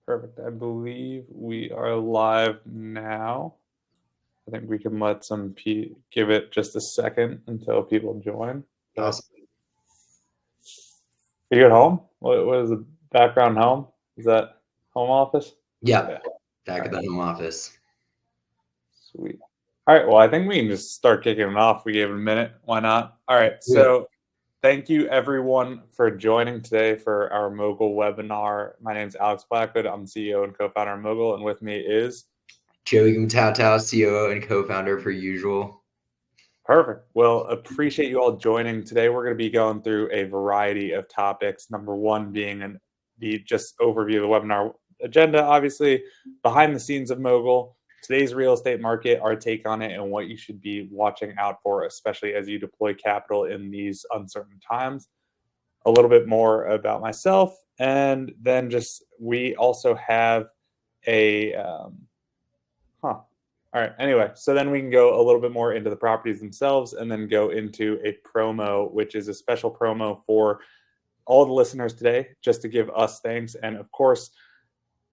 Perfect. I believe we are live now. I think we can let give it just a second until people join. But Awesome. are you at home? What is the background home? Is that home office? Yeah, Yeah. back All at right. the home office. Sweet. All right. Well, I think we can just start kicking it off. We gave it a minute. Why not? All right. Do it. So thank you everyone for joining today for our Mogul webinar. My name is Alex Blackwood. I'm CEO and co-founder of Mogul, and with me is Joey Gumtatow, COO and co-founder per usual. Perfect. Well, appreciate you all joining. Today, we're going to be going through a variety of topics. Number one being the just overview of the webinar agenda, obviously, behind the scenes of Mogul, today's real estate market, our take on it, and what you should be watching out for, especially as you deploy capital in these uncertain times. A little bit more about myself, and then just we also have a all right. Anyway, so then we can go a little bit more into the properties themselves and then go into a promo, which is a special promo for all the listeners today, just to give us thanks. And of course,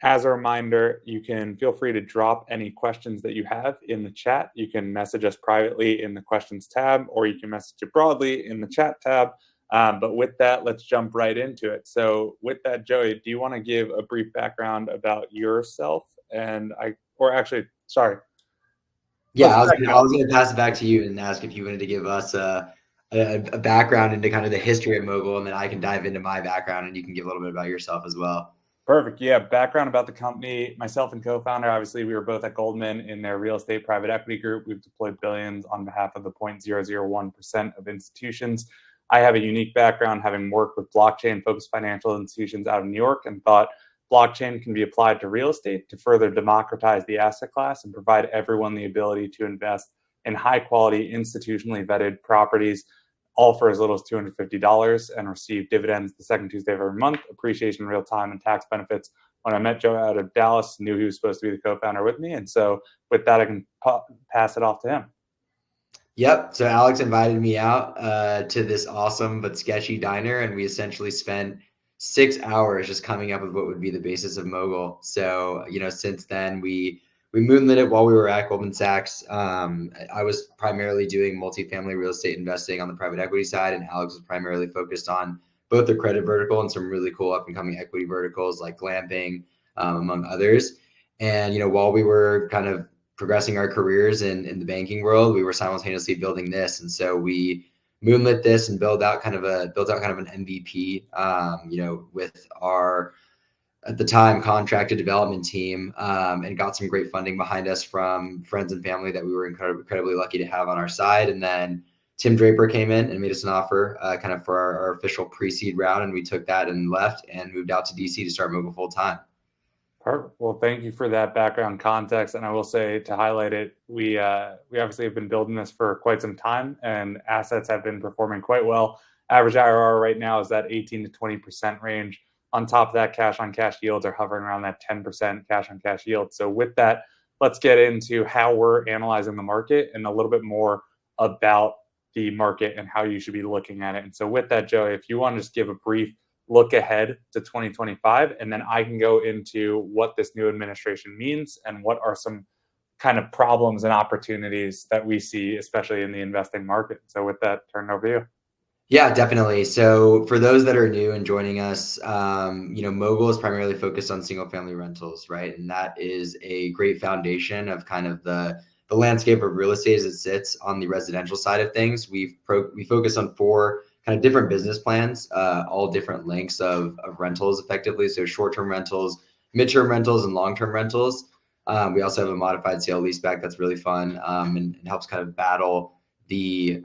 as a reminder, you can feel free to drop any questions that you have in the chat. You can message us privately in the questions tab, or you can message it broadly in the chat tab. But with that, let's jump right into it. So with that, Joey, do you want to give a brief background about yourself? Yeah, Let's back I up. was gonna pass it back to you and ask if you wanted to give us a background into kind of the history of Mogul, and then I can dive into my background and you can give a little bit about yourself as well. Perfect. Yeah. Background about the company. Myself and co-founder, obviously, we were both at Goldman in their real estate private equity group. We've deployed billions on behalf of the 0.001% of institutions. I have a unique background having worked with blockchain-focused financial institutions out of New York and thought blockchain can be applied to real estate to further democratize the asset class and provide everyone the ability to invest in high-quality, institutionally vetted properties all for as little as $250 and receive dividends the second Tuesday of every month, appreciation in real time, and tax benefits. When I met Joe out of Dallas, knew he was supposed to be the co-founder with me. And so with that, I can pass it off to him. Yep. So Alex invited me out to this awesome but sketchy diner, and we essentially spent 6 hours just coming up with what would be the basis of Mogul. So, since then we moonlit it while we were at Goldman Sachs. I was primarily doing multifamily real estate investing on the private equity side, and Alex was primarily focused on both the credit vertical and some really cool up and coming equity verticals like glamping, among others. And, while we were kind of progressing our careers in the banking world, we were simultaneously building this, and so we moonlit this and built out kind of an MVP, with our at the time contracted development team, and got some great funding behind us from friends and family that we were incredibly lucky to have on our side. And then Tim Draper came in and made us an offer, kind of for our official pre-seed round, and we took that and left and moved out to DC to start Mogul full time. Perfect. Well, thank you for that background context. And I will say, to highlight it, we obviously have been building this for quite some time, and assets have been performing quite well. Average IRR right now is that 18 to 20% range. On top of that, cash on cash yields are hovering around that 10% cash on cash yield. So with that, let's get into how we're analyzing the market and a little bit more about the market and how you should be looking at it. And so with that, Joey, if you want to just give a brief look ahead to 2025, and then I can go into what this new administration means and what are some kind of problems and opportunities that we see, especially in the investing market. So with that, turn it over to you. Yeah, definitely. So for those that are new and joining us, Mogul is primarily focused on single family rentals, right? And that is a great foundation of kind of the landscape of real estate as it sits on the residential side of things. We focus on four kind of different business plans, all different lengths of rentals effectively. So short-term rentals, mid-term rentals, and long-term rentals. We also have a modified sale leaseback that's really fun, and helps kind of battle the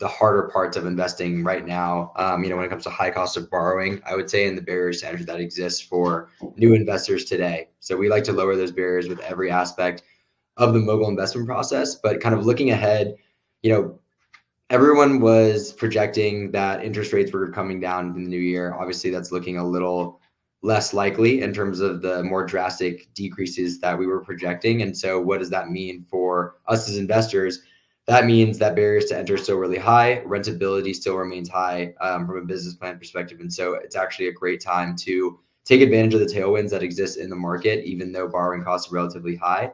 harder parts of investing right now, when it comes to high cost of borrowing, I would say, and the barriers to entry that exists for new investors today. So we like to lower those barriers with every aspect of the Mogul investment process. But kind of looking ahead, everyone was projecting that interest rates were coming down in the new year. Obviously, that's looking a little less likely in terms of the more drastic decreases that we were projecting. And so what does that mean for us as investors? That means that barriers to enter are still really high. Rentability still remains high, from a business plan perspective. And so it's actually a great time to take advantage of the tailwinds that exist in the market, even though borrowing costs are relatively high,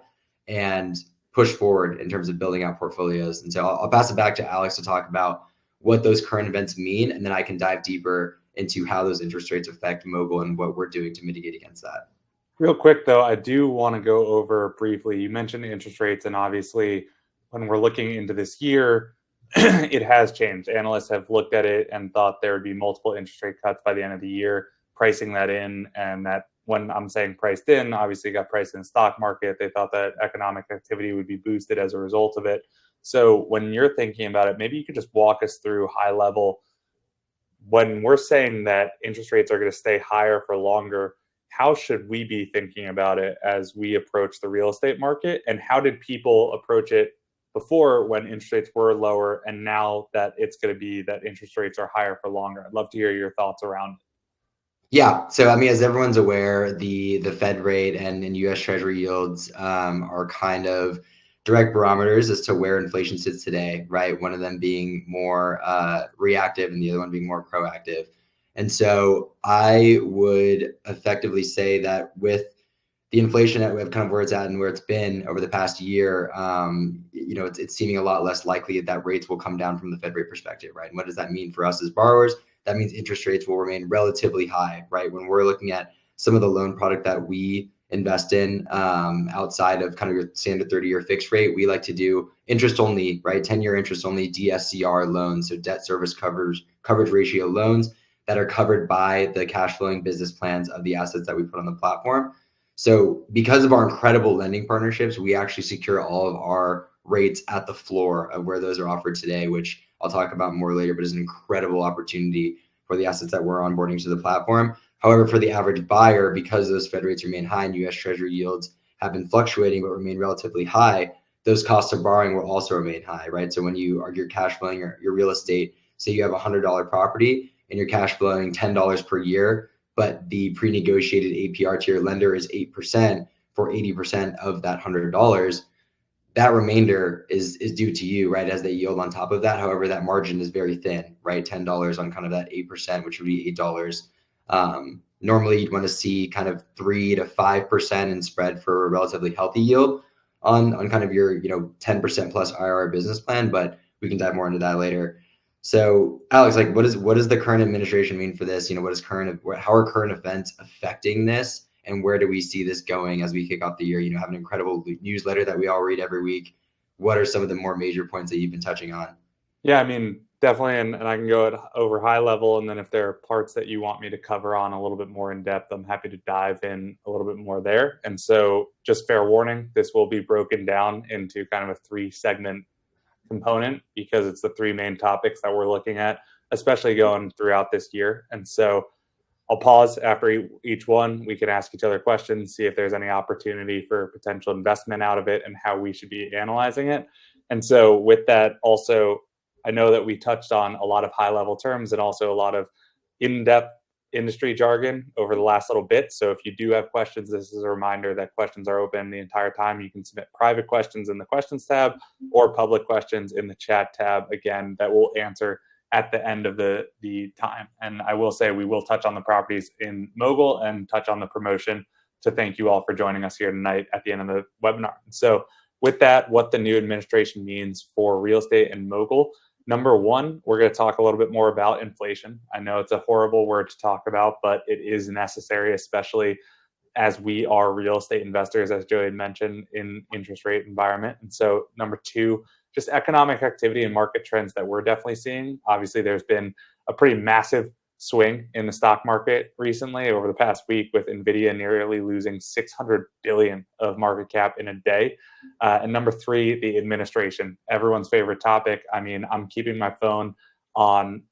and push forward in terms of building out portfolios. And so I'll pass it back to Alex to talk about what those current events mean, and then I can dive deeper into how those interest rates affect Mogul and what we're doing to mitigate against that. Real quick, though, I do want to go over briefly. You mentioned interest rates, and obviously, when we're looking into this year, it has changed. Analysts have looked at it and thought there would be multiple interest rate cuts by the end of the year, pricing that in. And that, when I'm saying priced in, obviously got priced in the stock market. They thought that economic activity would be boosted as a result of it. So when you're thinking about it, maybe you could just walk us through high level when we're saying that interest rates are going to stay higher for longer. How should we be thinking about it as we approach the real estate market? And how did people approach it before when interest rates were lower, and now that it's going to be that interest rates are higher for longer? I'd love to hear your thoughts around it. Yeah, so I mean, as everyone's aware, the Fed rate and U.S. Treasury yields are kind of direct barometers as to where inflation sits today, right? One of them being more reactive and the other one being more proactive. And so I would effectively say that with the inflation at kind of where it's at and where it's been over the past year, it's seeming a lot less likely that rates will come down from the Fed rate perspective, right? And what does that mean for us as borrowers? That means interest rates will remain relatively high, right? When we're looking at some of the loan product that we invest in outside of kind of your standard 30-year fixed rate, we like to do interest only, right? 10-year interest only DSCR loans, so debt service coverage ratio loans that are covered by the cash flowing business plans of the assets that we put on the platform. So because of our incredible lending partnerships, we actually secure all of our rates at the floor of where those are offered today, which I'll talk about more later, but is an incredible opportunity for the assets that we're onboarding to the platform. However, for the average buyer, because those Fed rates remain high and U.S. Treasury yields have been fluctuating but remain relatively high, those costs of borrowing will also remain high, right? So when you're cash flowing your real estate, say you have a $100 property and you're cash flowing $10 per year, but the pre-negotiated APR to your lender is 8% for 80% of that $100, that remainder is due to you, right, as they yield on top of that. However, that margin is very thin, right? $10 on kind of that 8%, which would be $8. Normally, you'd want to see kind of 3 to 5% in spread for a relatively healthy yield on kind of your 10% plus IRR business plan, but we can dive more into that later. So, Alex, like, what does the current administration mean for this? How are current events affecting this, and where do we see this going as we kick off the year? Have an incredible newsletter that we all read every week. What are some of the more major points that you've been touching on? Yeah, I mean, definitely. And I can go over high level. And then if there are parts that you want me to cover on a little bit more in depth, I'm happy to dive in a little bit more there. And so, just fair warning, this will be broken down into kind of a 3 segment component because it's the 3 main topics that we're looking at, especially going throughout this year. And so, I'll pause after each one. We can ask each other questions, see if there's any opportunity for potential investment out of it and how we should be analyzing it. And so, with that, also, I know that we touched on a lot of high level terms and also a lot of in depth industry jargon over the last little bit. So, if you do have questions, this is a reminder that questions are open the entire time. You can submit private questions in the questions tab or public questions in the chat tab, again, that we'll answer at the end of the time. And I will say we will touch on the properties in Mogul and touch on the promotion to thank you all for joining us here tonight at the end of the webinar. So with that, what the new administration means for real estate and Mogul. Number one, we're going to talk a little bit more about inflation. I know it's a horrible word to talk about, but it is necessary, especially as we are real estate investors, as Joey had mentioned, in interest rate environment. And so number two, just economic activity and market trends that we're definitely seeing. Obviously, there's been a pretty massive swing in the stock market recently over the past week, with Nvidia nearly losing 600 billion of market cap in a day. And number three, the administration, everyone's favorite topic. I mean, I'm keeping my phone on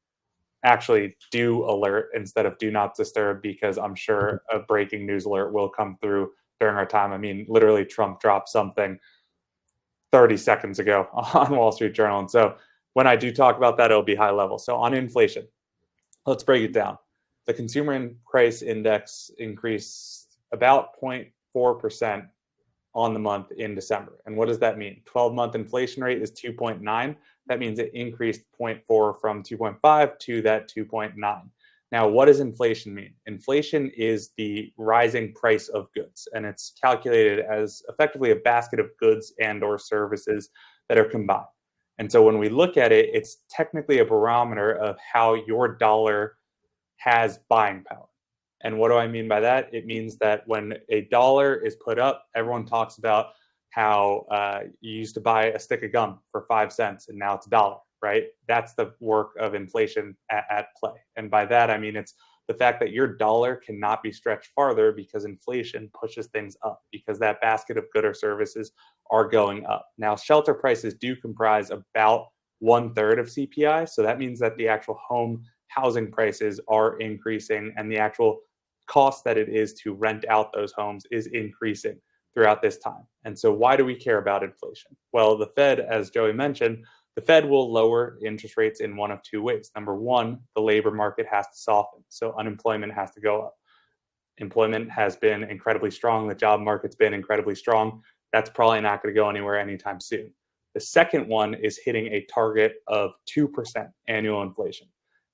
actually do alert instead of do not disturb, because I'm sure a breaking news alert will come through during our time. I mean, literally Trump dropped something 30 seconds ago on Wall Street Journal. And so when I do talk about that, it'll be high level. So on inflation, let's break it down. The consumer price index increased about 0.4% on the month in December. And what does that mean? 12-month inflation rate is 2.9. That means it increased 0.4 from 2.5 to that 2.9. Now, what does inflation mean? Inflation is the rising price of goods, and it's calculated as effectively a basket of goods and or services that are combined. And so when we look at it, it's technically a barometer of how your dollar has buying power. And what do I mean by that? It means that when a dollar is put up, everyone talks about how you used to buy a stick of gum for 5 cents and now it's a dollar, right? That's the work of inflation at play. And by that, I mean it's the fact that your dollar cannot be stretched farther because inflation pushes things up because that basket of good or services are going up. Now, shelter prices do comprise about 1/3 of CPI. So that means that the actual home housing prices are increasing and the actual cost that it is to rent out those homes is increasing throughout this time. And so, why do we care about inflation? Well, the Fed, as Joey mentioned, the Fed will lower interest rates in one of two ways. Number one, the labor market has to soften. So, unemployment has to go up. Employment has been incredibly strong. The job market's been incredibly strong. That's probably not going to go anywhere anytime soon. The second one is hitting a target of 2% annual inflation.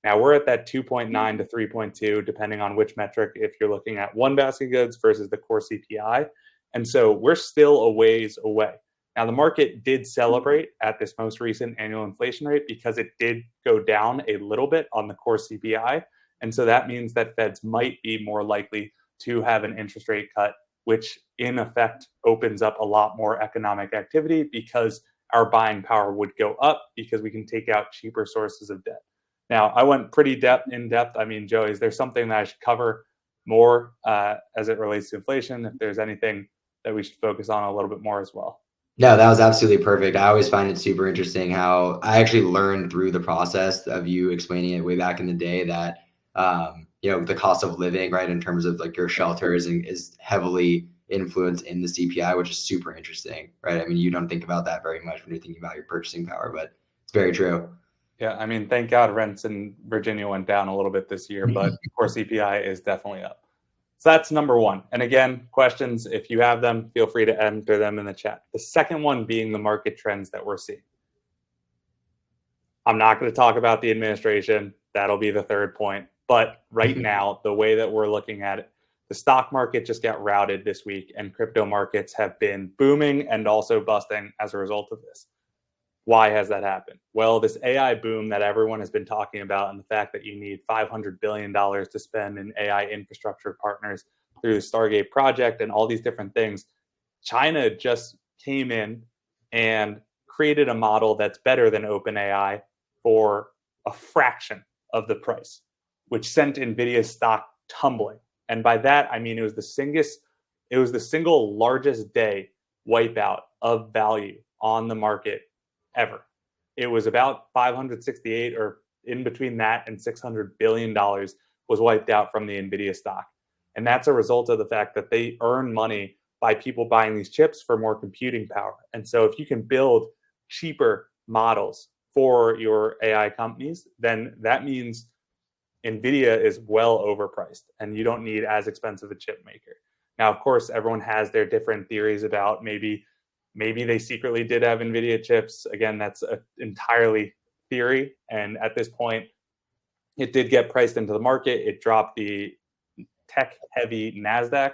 Now we're at that 2.9 to 3.2, depending on which metric, if you're looking at one basket of goods versus the core CPI. And so we're still a ways away. Now the market did celebrate at this most recent annual inflation rate because it did go down a little bit on the core CPI. And so that means that Feds might be more likely to have an interest rate cut, which in effect opens up a lot more economic activity because our buying power would go up because we can take out cheaper sources of debt. Now, I went pretty in depth. I mean, Joey, is there something that I should cover more as it relates to inflation? If there's anything that we should focus on a little bit more as well. No, that was absolutely perfect. I always find it super interesting how I actually learned through the process of you explaining it way back in the day that the cost of living, right, in terms of like your shelter is heavily influenced in the CPI, which is super interesting, right? I mean, you don't think about that very much when you're thinking about your purchasing power, but it's very true. Yeah, I mean, thank God rents in Virginia went down a little bit this year, but core CPI is definitely up. So that's number one. And again, questions, if you have them, feel free to enter them in the chat. The second one being the market trends that we're seeing. I'm not going to talk about the administration. That'll be the third point. But right now, the way that we're looking at it, the stock market just got routed this week, and crypto markets have been booming and also busting as a result of this. Why has that happened? Well, this AI boom that everyone has been talking about and the fact that you need $500 billion to spend in AI infrastructure partners through the Stargate project and all these different things, China just came in and created a model that's better than OpenAI for a fraction of the price, which sent NVIDIA's stock tumbling. And by that, I mean it was the single largest day wipeout of value on the market ever. It was about 568 or in between that and $600 billion was wiped out from the NVIDIA stock. And that's a result of the fact that they earn money by people buying these chips for more computing power. And so if you can build cheaper models for your AI companies, then that means NVIDIA is well overpriced and you don't need as expensive a chip maker. Now, of course, everyone has their different theories about maybe they secretly did have NVIDIA chips. Again, that's entirely theory. And at this point, it did get priced into the market. It dropped the tech-heavy NASDAQ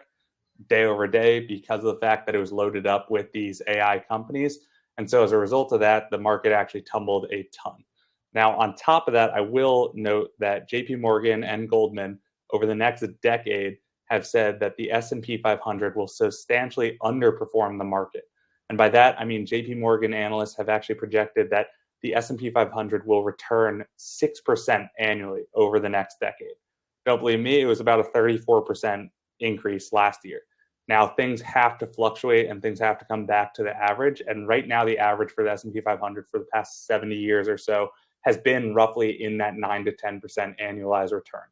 day over day because of the fact that it was loaded up with these AI companies. And so as a result of that, the market actually tumbled a ton. Now, on top of that, I will note that JP Morgan and Goldman over the next decade have said that the S&P 500 will substantially underperform the market. And by that, I mean JP Morgan analysts have actually projected that the S&P 500 will return 6% annually over the next decade. Don't believe me, it was about a 34% increase last year. Now, things have to fluctuate and things have to come back to the average. And right now, the average for the S&P 500 for the past 70 years or so has been roughly in that 9 to 10% annualized return.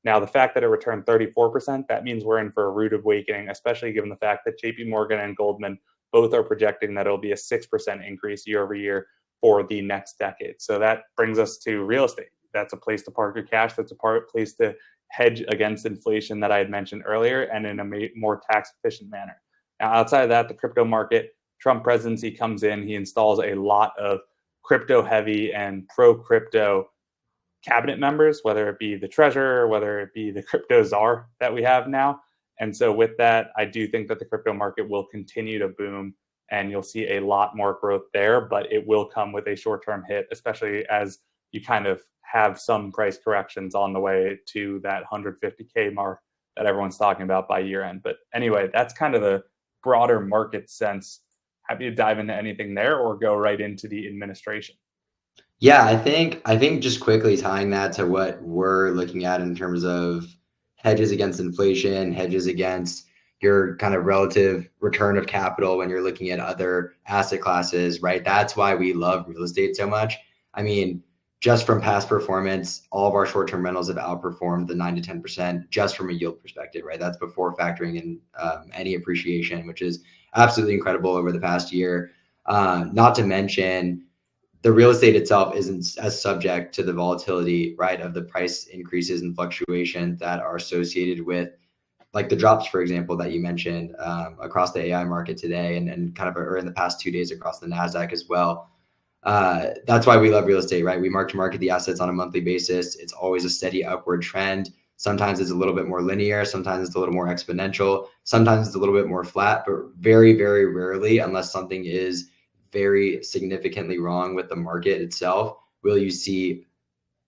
Now, the fact that it returned 34%, that means we're in for a rude awakening, especially given the fact that JP Morgan and Goldman both are projecting that it'll be a 6% increase year over year for the next decade. So that brings us to real estate. That's a place to park your cash. That's a place to hedge against inflation that I had mentioned earlier and in a more tax efficient manner. Now, outside of that, the crypto market, Trump presidency comes in, he installs a lot of crypto heavy and pro crypto cabinet members, whether it be the treasurer, whether it be the crypto czar that we have now. And so with that, I do think that the crypto market will continue to boom and you'll see a lot more growth there, but it will come with a short-term hit, especially as you kind of have some price corrections on the way to that 150K mark that everyone's talking about by year end. But anyway, that's kind of the broader market sense. Happy to dive into anything there or go right into the administration. Yeah, I think just quickly tying that to what we're looking at in terms of hedges against inflation, hedges against your kind of relative return of capital when you're looking at other asset classes, right? That's why we love real estate so much. I mean, just from past performance, all of our short-term rentals have outperformed the 9 to 10% just from a yield perspective, right? That's before factoring in any appreciation, which is absolutely incredible over the past year. Not to mention the real estate itself isn't as subject to the volatility, right, of the price increases and fluctuation that are associated with like the drops, for example, that you mentioned across the AI market today and kind of or in the past 2 days across the NASDAQ as well. That's why we love real estate, right? We mark to market the assets on a monthly basis. It's always a steady upward trend. Sometimes it's a little bit more linear. Sometimes it's a little more exponential. Sometimes it's a little bit more flat, but very, very rarely, unless something is very significantly wrong with the market itself, will you see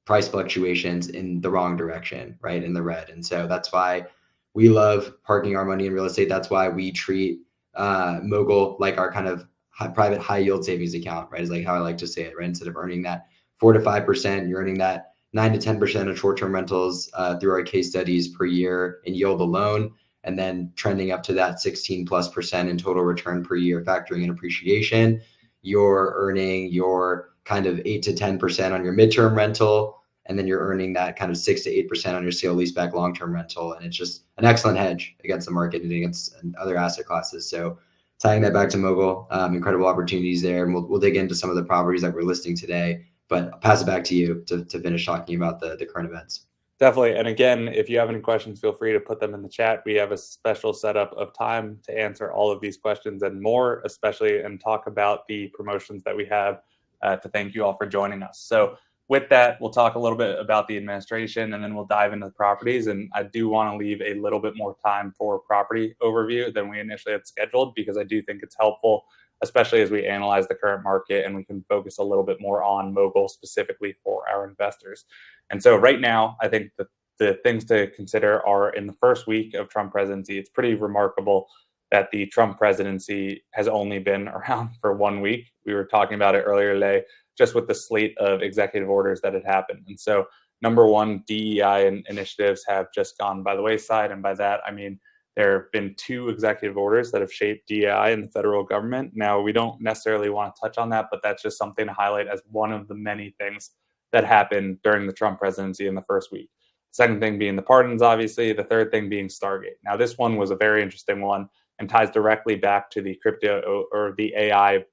price fluctuations in the wrong direction, right? In the red. And so that's why we love parking our money in real estate. That's why we treat Mogul like our kind of private high yield savings account, right? Is like how I like to say it, right? Instead of earning that 4 to 5%, you're earning that 9 to 10% of short-term rentals through our case studies per year in yield alone, and then trending up to that 16+% in total return per year, factoring in appreciation. You're earning your kind of 8 to 10% on your midterm rental, and then you're earning that kind of 6 to 8% on your sale leaseback long-term rental. And it's just an excellent hedge against the market and against other asset classes. So tying that back to Mogul, incredible opportunities there. And we'll dig into some of the properties that we're listing today, but I'll pass it back to you to finish talking about the current events. Definitely. And again, if you have any questions, feel free to put them in the chat. We have a special setup of time to answer all of these questions and more, especially and talk about the promotions that we have to thank you all for joining us. So with that, we'll talk a little bit about the administration and then we'll dive into the properties. And I do want to leave a little bit more time for property overview than we initially had scheduled, because I do think it's helpful, especially as we analyze the current market and we can focus a little bit more on Mogul specifically for our investors. And so right now, I think the things to consider are in the first week of Trump presidency, it's pretty remarkable that the Trump presidency has only been around for 1 week. We were talking about it earlier today, just with the slate of executive orders that had happened. And so number one, DEI initiatives have just gone by the wayside. And by that, I mean, there have been 2 executive orders that have shaped DEI in the federal government. Now, we don't necessarily want to touch on that, but that's just something to highlight as one of the many things that happened during the Trump presidency in the first week. Second thing being the pardons, obviously. The third thing being Stargate. Now, this one was a very interesting one and ties directly back to the crypto or the AI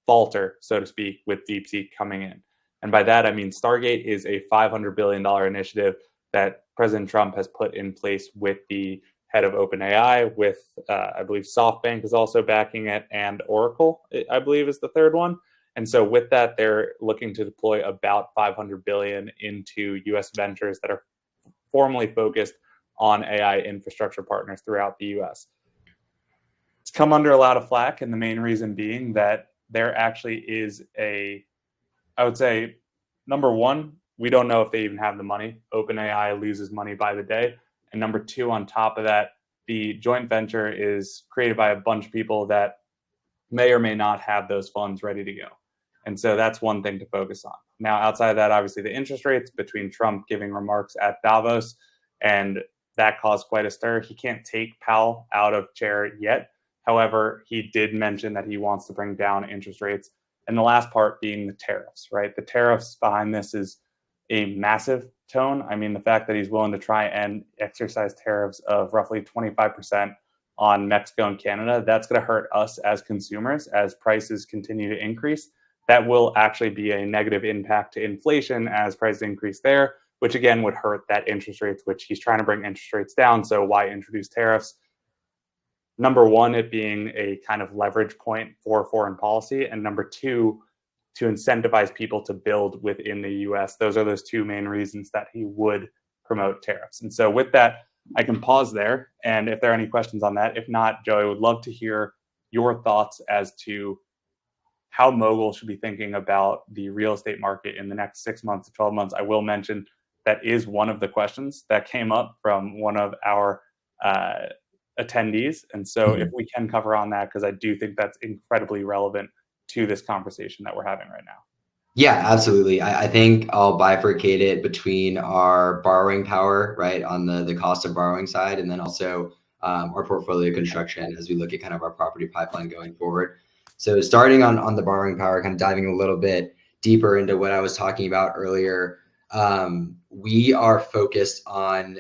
falter, so to speak, with DeepSeek coming in. And by that, I mean Stargate is a $500 billion initiative that President Trump has put in place with the head of OpenAI, with I believe SoftBank is also backing it, and Oracle, I believe, is the third one. And so with that, they're looking to deploy about 500 billion into US ventures that are formally focused on AI infrastructure partners throughout the US. It's come under a lot of flack, and the main reason being that there actually is I would say, number one, we don't know if they even have the money. OpenAI loses money by the day. And number two, on top of that, the joint venture is created by a bunch of people that may or may not have those funds ready to go. And so that's one thing to focus on. Now, outside of that, obviously the interest rates between Trump giving remarks at Davos, and that caused quite a stir. He can't take Powell out of chair yet. However, he did mention that he wants to bring down interest rates. And the last part being the tariffs, right? The tariffs behind this is a massive tone. I mean, the fact that he's willing to try and exercise tariffs of roughly 25% on Mexico and Canada, that's going to hurt us as consumers as prices continue to increase. That will actually be a negative impact to inflation as prices increase there, which again would hurt that interest rates, which he's trying to bring interest rates down. So why introduce tariffs? Number one, it being a kind of leverage point for foreign policy. And number two, to incentivize people to build within the US. Those are those two main reasons that he would promote tariffs. And so, with that, I can pause there. And if there are any questions on that, if not, Joey, would love to hear your thoughts as to how Mogul should be thinking about the real estate market in the next 6 months to 12 months. I will mention that is one of the questions that came up from one of our attendees. And so if we can cover on that, because I do think that's incredibly relevant to this conversation that we're having right now. Yeah, absolutely. I think I'll bifurcate it between our borrowing power, right, on the cost of borrowing side, and then also our portfolio construction as we look at kind of our property pipeline going forward. So starting on the borrowing power, kind of diving a little bit deeper into what I was talking about earlier, we are focused on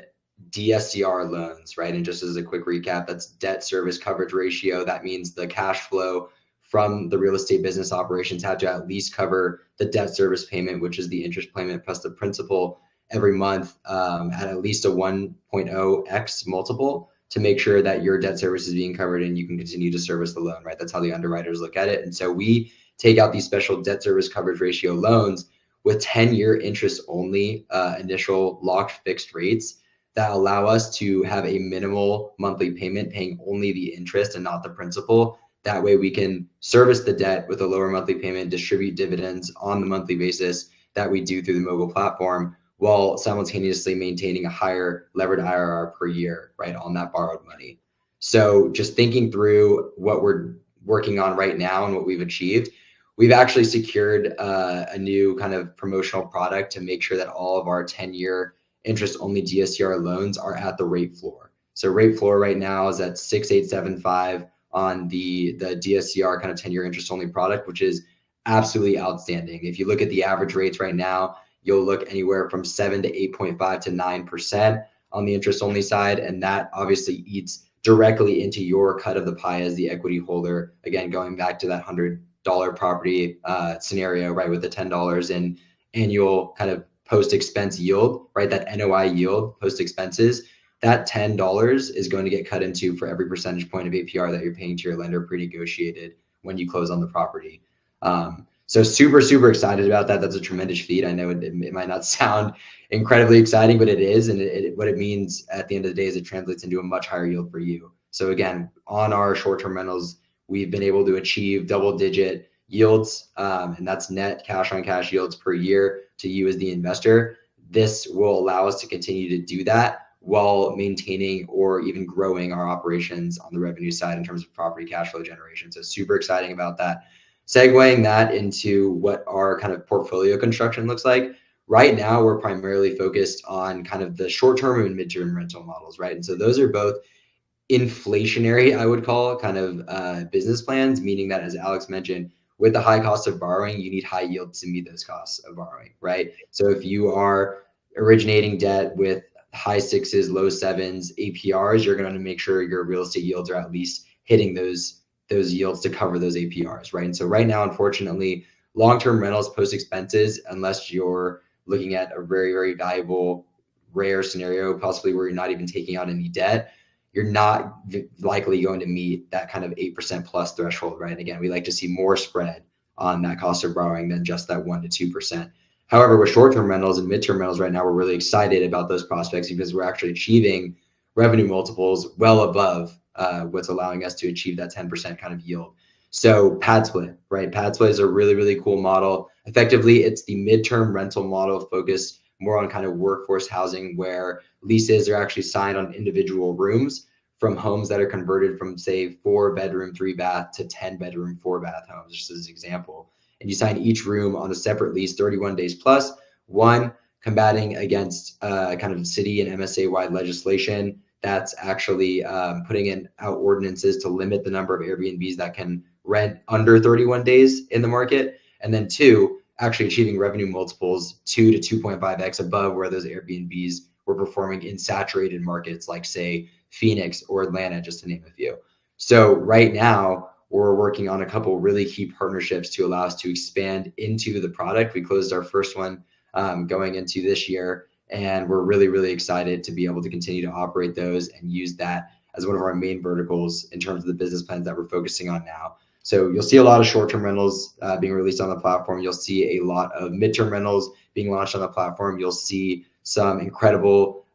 DSCR loans, right? And just as a quick recap, that's debt service coverage ratio. That means the cash flow from the real estate business operations have to at least cover the debt service payment, which is the interest payment plus the principal every month at least a 1.0x multiple to make sure that your debt service is being covered and you can continue to service the loan, right? That's how the underwriters look at it. And so we take out these special debt service coverage ratio loans with 10-year interest only initial locked fixed rates that allow us to have a minimal monthly payment paying only the interest and not the principal. That way we can service the debt with a lower monthly payment, distribute dividends on the monthly basis that we do through the Mogul platform, while simultaneously maintaining a higher levered IRR per year, right, on that borrowed money. So just thinking through what we're working on right now and what we've achieved, we've actually secured a new kind of promotional product to make sure that all of our 10-year interest only DSCR loans are at the rate floor. So rate floor right now is at 6.875 on the DSCR kind of 10-year interest only product, which is absolutely outstanding. If you look at the average rates right now, you'll look anywhere from 7 to 8.5 to 9% on the interest only side. And that obviously eats directly into your cut of the pie as the equity holder. Again, going back to that $100 property scenario, right, with the $10 in annual kind of post-expense yield, right, that NOI yield post-expenses, that $10 is going to get cut into for every percentage point of APR that you're paying to your lender pre-negotiated when you close on the property. So super excited about that. That's a tremendous feat. I know it might not sound incredibly exciting, but it is. And what it means at the end of the day is it translates into a much higher yield for you. So again, on our short-term rentals, we've been able to achieve double-digit yields, and that's net cash on cash yields per year to you as the investor. This will allow us to continue to do that while maintaining or even growing our operations on the revenue side in terms of property cash flow generation. So super exciting about that. Segueing that into what our kind of portfolio construction looks like. Right now, we're primarily focused on kind of the short-term and mid-term rental models, right? And so those are both inflationary, I would call, kind of business plans, meaning that, as Alex mentioned, with the high cost of borrowing, you need high yields to meet those costs of borrowing, right? So if you are originating debt with high sixes, low sevens APRs, you're going to make sure your real estate yields are at least hitting those yields to cover those APRs, right? And so right now, unfortunately, long-term rentals post expenses, unless you're looking at a very valuable, rare scenario, possibly where you're not even taking out any debt, you're not likely going to meet that kind of 8% plus threshold, right? And again, we like to see more spread on that cost of borrowing than just that 1% to 2%. However, with short-term rentals and mid-term rentals right now, we're really excited about those prospects because we're actually achieving revenue multiples well above what's allowing us to achieve that 10% kind of yield. So pad split, right? Pad split is a really cool model. Effectively, it's the midterm rental model focused more on kind of workforce housing where leases are actually signed on individual rooms from homes that are converted from, say, 4-bedroom, 3-bath to 10-bedroom, 4-bath homes, just as an example. And you sign each room on a separate lease, 31 days plus. One, combating against kind of city and MSA-wide legislation that's actually putting out ordinances to limit the number of Airbnbs that can rent under 31 days in the market. And then two, actually achieving revenue multiples 2 to 2.5x above where those Airbnbs were performing in saturated markets like, say, Phoenix or Atlanta, just to name a few. So right now, we're working on a couple really key partnerships to allow us to expand into the product. We closed our first one going into this year, and we're really excited to be able to continue to operate those and use that as one of our main verticals in terms of the business plans that we're focusing on now. So you'll see a lot of short-term rentals being released on the platform. You'll see a lot of midterm rentals being launched on the platform. You'll see some incredible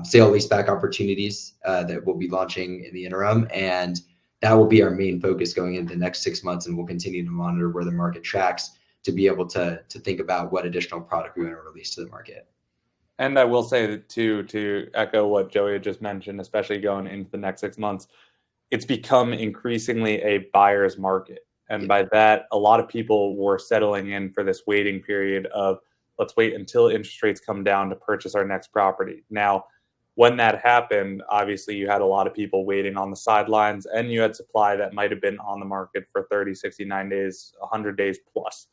sale leaseback opportunities that we'll be launching in the interim, and that will be our main focus going into the next 6 months. And we'll continue to monitor where the market tracks to be able to think about what additional product we want to release to the market. And I will say that too, to echo what Joey had just mentioned, especially going into the next 6 months, it's become increasingly a buyer's market. And Yeah. by that, a lot of people were settling in for this waiting period of let's wait until interest rates come down to purchase our next property. Now, when that happened, obviously you had a lot of people waiting on the sidelines and you had supply that might have been on the market for 30, 69 days, 100 days plus.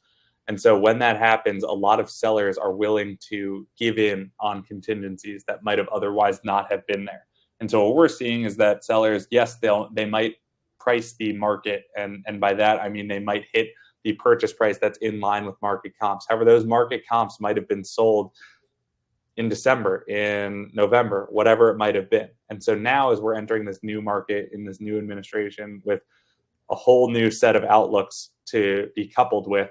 And so when that happens, a lot of sellers are willing to give in on contingencies that might have otherwise not have been there. And so what we're seeing is that sellers, yes, they might price the market, and by that I mean they might hit the purchase price that's in line with market comps. However, those market comps might have been sold in December, in November, whatever it might have been. And so now, as we're entering this new market in this new administration with a whole new set of outlooks to be coupled with,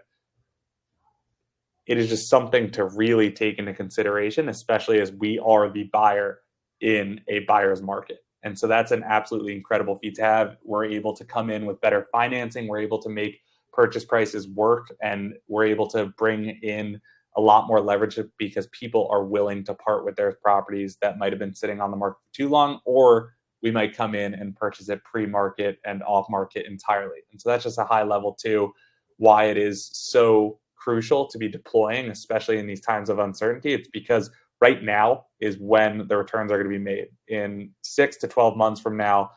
it is just something to really take into consideration, especially as we are the buyer in a buyer's market. And so that's an absolutely incredible feat to have. We're able to come in with better financing. We're able to make purchase prices work, and we're able to bring in a lot more leverage because people are willing to part with their properties that might have been sitting on the market for too long, or we might come in and purchase it pre-market and off market entirely. And so that's just a high level too, why it is so crucial to be deploying, especially in these times of uncertainty. It's because right now is when the returns are going to be made. In 6 to 12 months from now,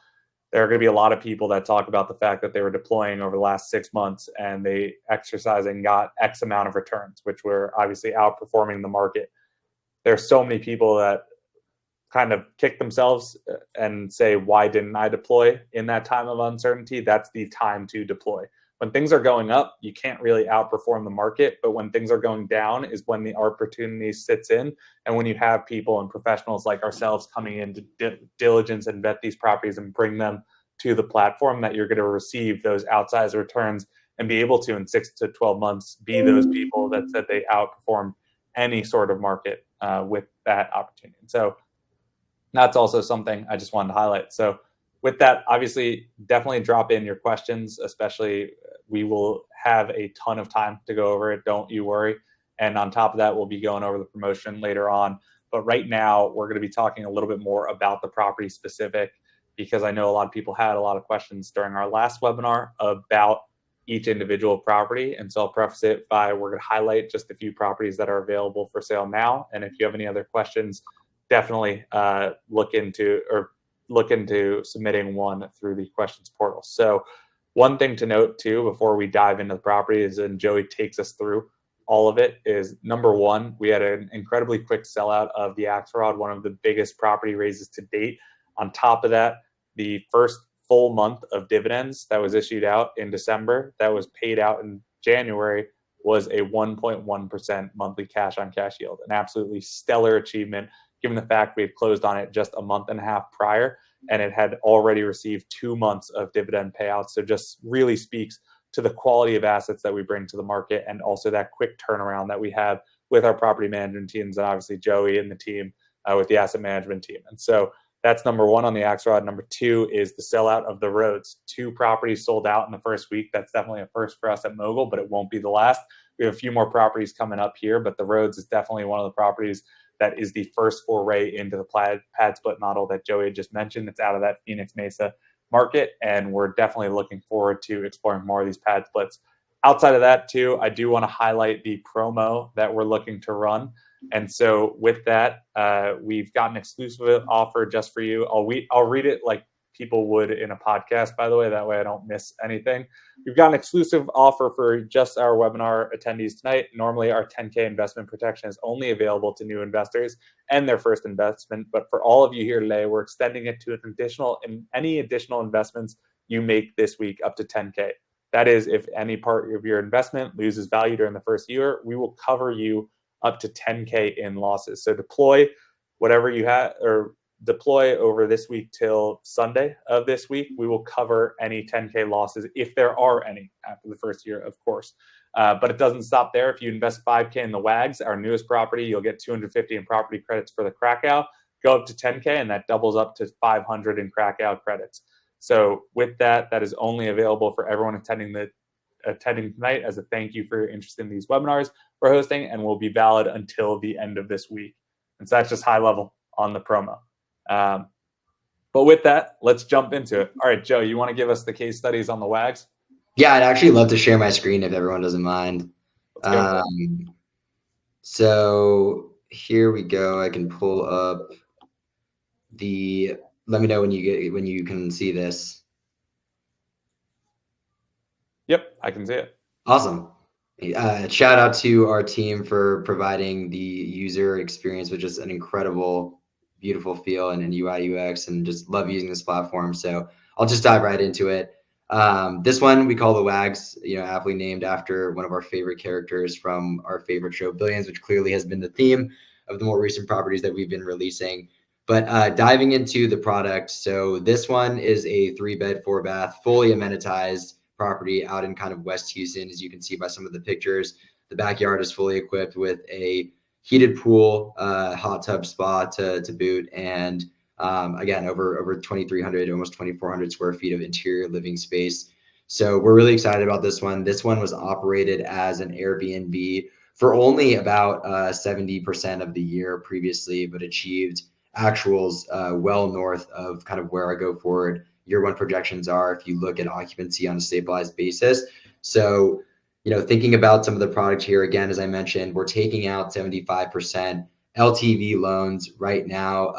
there are going to be a lot of people that talk about the fact that they were deploying over the last 6 months and they exercised and got X amount of returns, which were obviously outperforming the market. There's so many people that kind of kick themselves and say, why didn't I deploy in that time of uncertainty? That's the time to deploy. When things are going up, you can't really outperform the market, but when things are going down is when the opportunity sits in. And when you have people and professionals like ourselves coming in to diligence and vet these properties and bring them to the platform, that you're going to receive those outsized returns and be able to, in 6 to 12 months, be those people that said they outperformed any sort of market with that opportunity. And so that's also something I just wanted to highlight. So with that, obviously, definitely drop in your questions, especially we will have a ton of time to go over it. Don't you worry. And on top of that, we'll be going over the promotion later on. But right now, we're going to be talking a little bit more about the property specific, because I know a lot of people had a lot of questions during our last webinar about each individual property. And so I'll preface it by we're going to highlight just a few properties that are available for sale now. And if you have any other questions, definitely look into submitting one through the questions portal. So one thing to note too, before we dive into the properties and Joey takes us through all of it, is number one, we had an incredibly quick sellout of the Axelrod, one of the biggest property raises to date. On top of that, the first full month of dividends that was issued out in December, that was paid out in January, was a 1.1% monthly cash on cash yield, an absolutely stellar achievement given the fact we had closed on it just a month and a half prior, and it had already received 2 months of dividend payouts. So just really speaks to the quality of assets that we bring to the market, and also that quick turnaround that we have with our property management teams, and obviously Joey and the team with the asset management team. And so that's number one on the Axelrod. Number two is the sellout of the roads. 2 properties sold out in the first week. That's definitely a first for us at Mogul, but it won't be the last. We have a few more properties coming up here, but the roads is definitely one of the properties that is the first foray into the pad split model that Joey had just mentioned. It's out of that Phoenix Mesa market, and we're definitely looking forward to exploring more of these pad splits. Outside of that, too, I do want to highlight the promo that we're looking to run. And so with that, we've got an exclusive offer just for you. I'll read it like people would in a podcast, by the way. That way I don't miss anything. We've got an exclusive offer for just our webinar attendees tonight. Normally, our 10K investment protection is only available to new investors and their first investment. But for all of you here today, we're extending it to any additional investments you make this week up to 10K. That is, if any part of your investment loses value during the first year, we will cover you up to 10K in losses. So deploy whatever you have, or deploy over this week till Sunday of this week. We will cover any 10K losses if there are any after the first year, of course. But it doesn't stop there. If you invest 5K in the WAGs, our newest property, you'll get 250 in property credits for the Krakow. Go up to 10K, and that doubles up to 500 in Krakow credits. So with that, that is only available for everyone attending tonight as a thank you for your interest in these webinars we're hosting, and will be valid until the end of this week. And so that's just high level on the promo. But with that, let's jump into it. All right, Joe, you want to give us the case studies on the WAGs? Yeah, I'd actually love to share my screen if everyone doesn't mind. Let's go for it. So here we go. I can pull up the. Let me know when you can see this. Yep, I can see it. Awesome. Shout out to our team for providing the user experience, which is an incredible, beautiful feel and UI UX, and just love using this platform. So I'll just dive right into it. This one we call the WAGs, aptly named after one of our favorite characters from our favorite show, Billions, which clearly has been the theme of the more recent properties that we've been releasing. But diving into the product, so this one is a 3-bed, 4-bath, fully amenitized property out in kind of West Houston, as you can see by some of the pictures. The backyard is fully equipped with a heated pool, hot tub spa to boot, and again, over 2,300, almost 2,400 square feet of interior living space. So we're really excited about this one. This one was operated as an Airbnb for only about 70% of the year previously, but achieved actuals well north of kind of where our go forward year one projections are if you look at occupancy on a stabilized basis. So, thinking about some of the product here, again, as I mentioned, we're taking out 75% LTV loans right now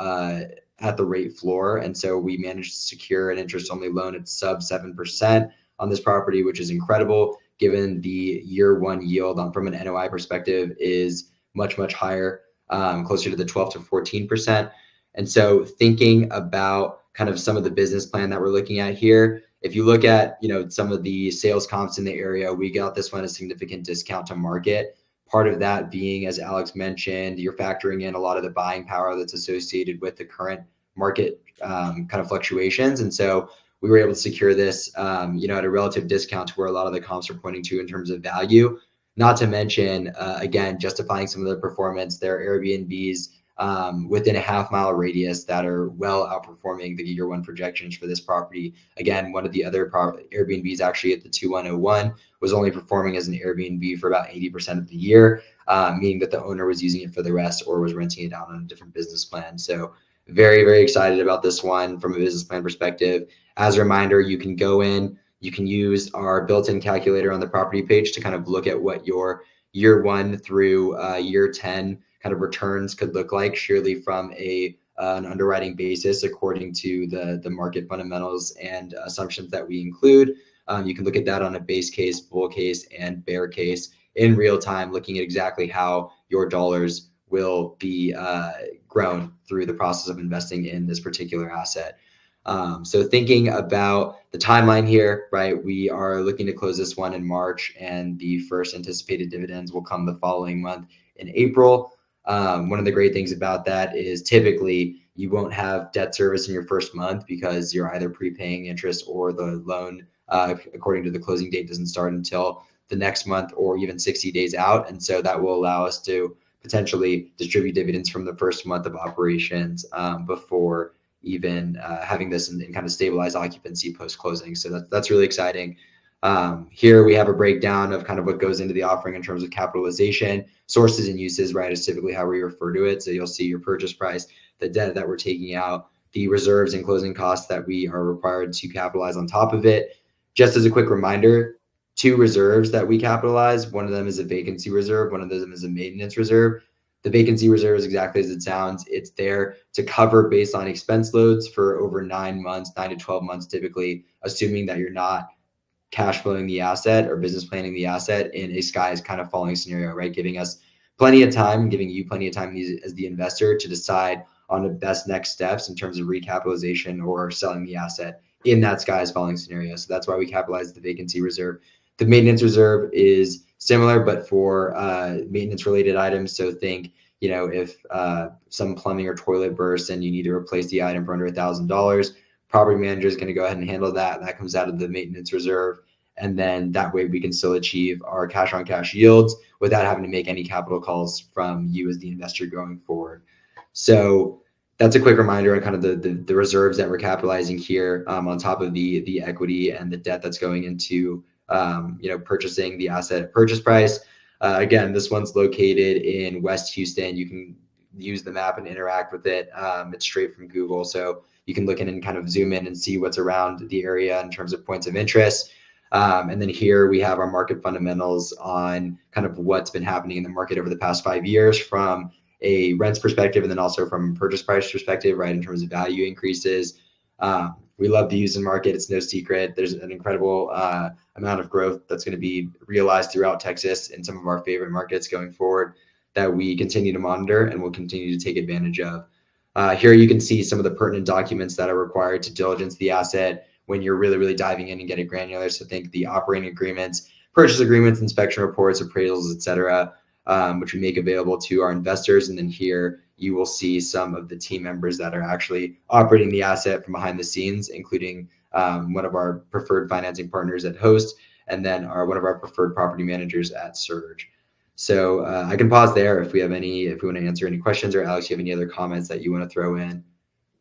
at the rate floor. And so we managed to secure an interest only loan at sub 7% on this property, which is incredible given the year one yield from an NOI perspective is much, much higher, closer to the 12 to 14%. And so thinking about kind of some of the business plan that we're looking at here, if you look at, some of the sales comps in the area, we got this one a significant discount to market. Part of that being, as Alex mentioned, you're factoring in a lot of the buying power that's associated with the current market kind of fluctuations. And so we were able to secure this, at a relative discount to where a lot of the comps are pointing to in terms of value. Not to mention, again, justifying some of the performance, their Airbnbs within a half-mile radius that are well outperforming the year one projections for this property. Again, one of the other Airbnbs actually at the 2101 was only performing as an Airbnb for about 80% of the year, meaning that the owner was using it for the rest or was renting it out on a different business plan. So very, very excited about this one from a business plan perspective. As a reminder, you can go in, you can use our built-in calculator on the property page to kind of look at what your year one through year 10 kind of returns could look like, surely from an underwriting basis according to the market fundamentals and assumptions that we include. You can look at that on a base case, bull case, and bear case in real time, looking at exactly how your dollars will be grown through the process of investing in this particular asset. So thinking about the timeline here, right, we are looking to close this one in March, and the first anticipated dividends will come the following month in April. One of the great things about that is typically you won't have debt service in your first month because you're either prepaying interest or the loan, according to the closing date, doesn't start until the next month or even 60 days out. And so that will allow us to potentially distribute dividends from the first month of operations before even having this in kind of stabilized occupancy post-closing. So that's really exciting. Here we have a breakdown of kind of what goes into the offering in terms of capitalization, sources and uses, right, is typically how we refer to it. So you'll see your purchase price, the debt that we're taking out, the reserves and closing costs that we are required to capitalize on top of it. Just as a quick reminder, 2 reserves that we capitalize, one of them is a vacancy reserve, one of them is a maintenance reserve. The vacancy reserve is exactly as it sounds. It's there to cover baseline expense loads for over 9 months, 9 to 12 months typically, assuming that you're not cash flowing the asset or business planning the asset in a sky is kind of falling scenario, right? Giving us plenty of time, giving you plenty of time as the investor to decide on the best next steps in terms of recapitalization or selling the asset in that sky is falling scenario. So that's why we capitalize the vacancy reserve. The maintenance reserve is similar, but for maintenance related items. So think, if some plumbing or toilet bursts and you need to replace the item for under $1,000, property manager is going to go ahead and handle that. That comes out of the maintenance reserve. And then that way we can still achieve our cash on cash yields without having to make any capital calls from you as the investor going forward. So that's a quick reminder on kind of the reserves that we're capitalizing here, on top of the equity and the debt that's going into purchasing the asset at purchase price. Again, this one's located in West Houston. You can use the map and interact with it. It's straight from Google, so you can look in and kind of zoom in and see what's around the area in terms of points of interest. And then here we have our market fundamentals on kind of what's been happening in the market over the past 5 years from a rents perspective, and then also from a purchase price perspective, right, in terms of value increases. We love the Houston market. It's no secret. There's an incredible amount of growth that's going to be realized throughout Texas in some of our favorite markets going forward that we continue to monitor and will continue to take advantage of. Here you can see some of the pertinent documents that are required to diligence the asset when you're really, really diving in and getting granular. So think the operating agreements, purchase agreements, inspection reports, appraisals, etc., which we make available to our investors. And then here you will see some of the team members that are actually operating the asset from behind the scenes, including one of our preferred financing partners at Host, and then one of our preferred property managers at Surge. So I can pause there if we want to answer any questions, or Alex, you have any other comments that you want to throw in?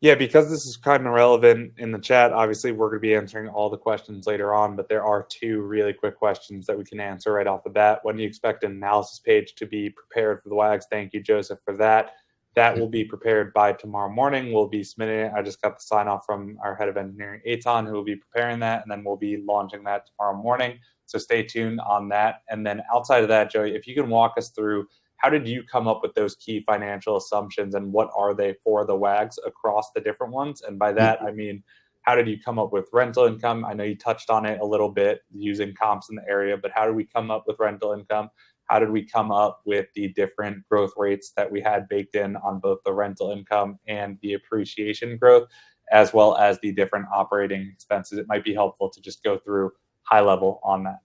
Yeah, because this is kind of relevant in the chat, obviously we're going to be answering all the questions later on, but there are two really quick questions that we can answer right off the bat. When do you expect an analysis page to be prepared for the WAGs? Thank you, Joseph, for that. That will be prepared by tomorrow morning. We'll be submitting it. I just got the sign off from our head of engineering, Eitan, who will be preparing that, and then we'll be launching that tomorrow morning. So stay tuned on that. And then outside of that, Joey, if you can walk us through, how did you come up with those key financial assumptions, and what are they for the WAGs across the different ones? And by that, I mean, how did you come up with rental income? I know you touched on it a little bit using comps in the area, but how did we come up with rental income? How did we come up with the different growth rates that we had baked in on both the rental income and the appreciation growth, as well as the different operating expenses? It might be helpful to just go through high level on that.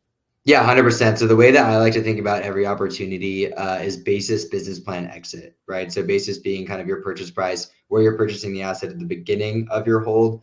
Yeah, 100%. So the way that I like to think about every opportunity is basis, business plan, exit, right? So basis being kind of your purchase price, where you're purchasing the asset at the beginning of your hold.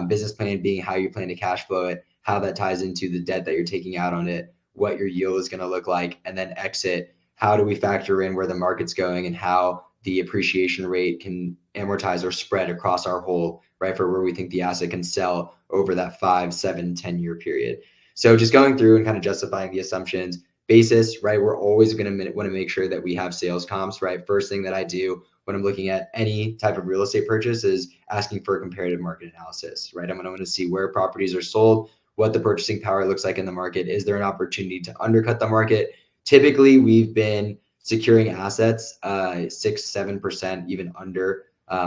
Business plan being how you plan to cash flow it, how that ties into the debt that you're taking out on it, what your yield is going to look like, and then exit. How do we factor in where the market's going and how the appreciation rate can amortize or spread across our hold, right? For where we think the asset can sell over that 5, 7, 10-year period. So just going through and kind of justifying the assumptions. Basis, right? We're always going to want to make sure that we have sales comps, right? First thing that I do when I'm looking at any type of real estate purchase is asking for a comparative market analysis, right? I'm going to want to see where properties are sold, what the purchasing power looks like in the market. Is there an opportunity to undercut the market? Typically, we've been securing assets 6-7%, even under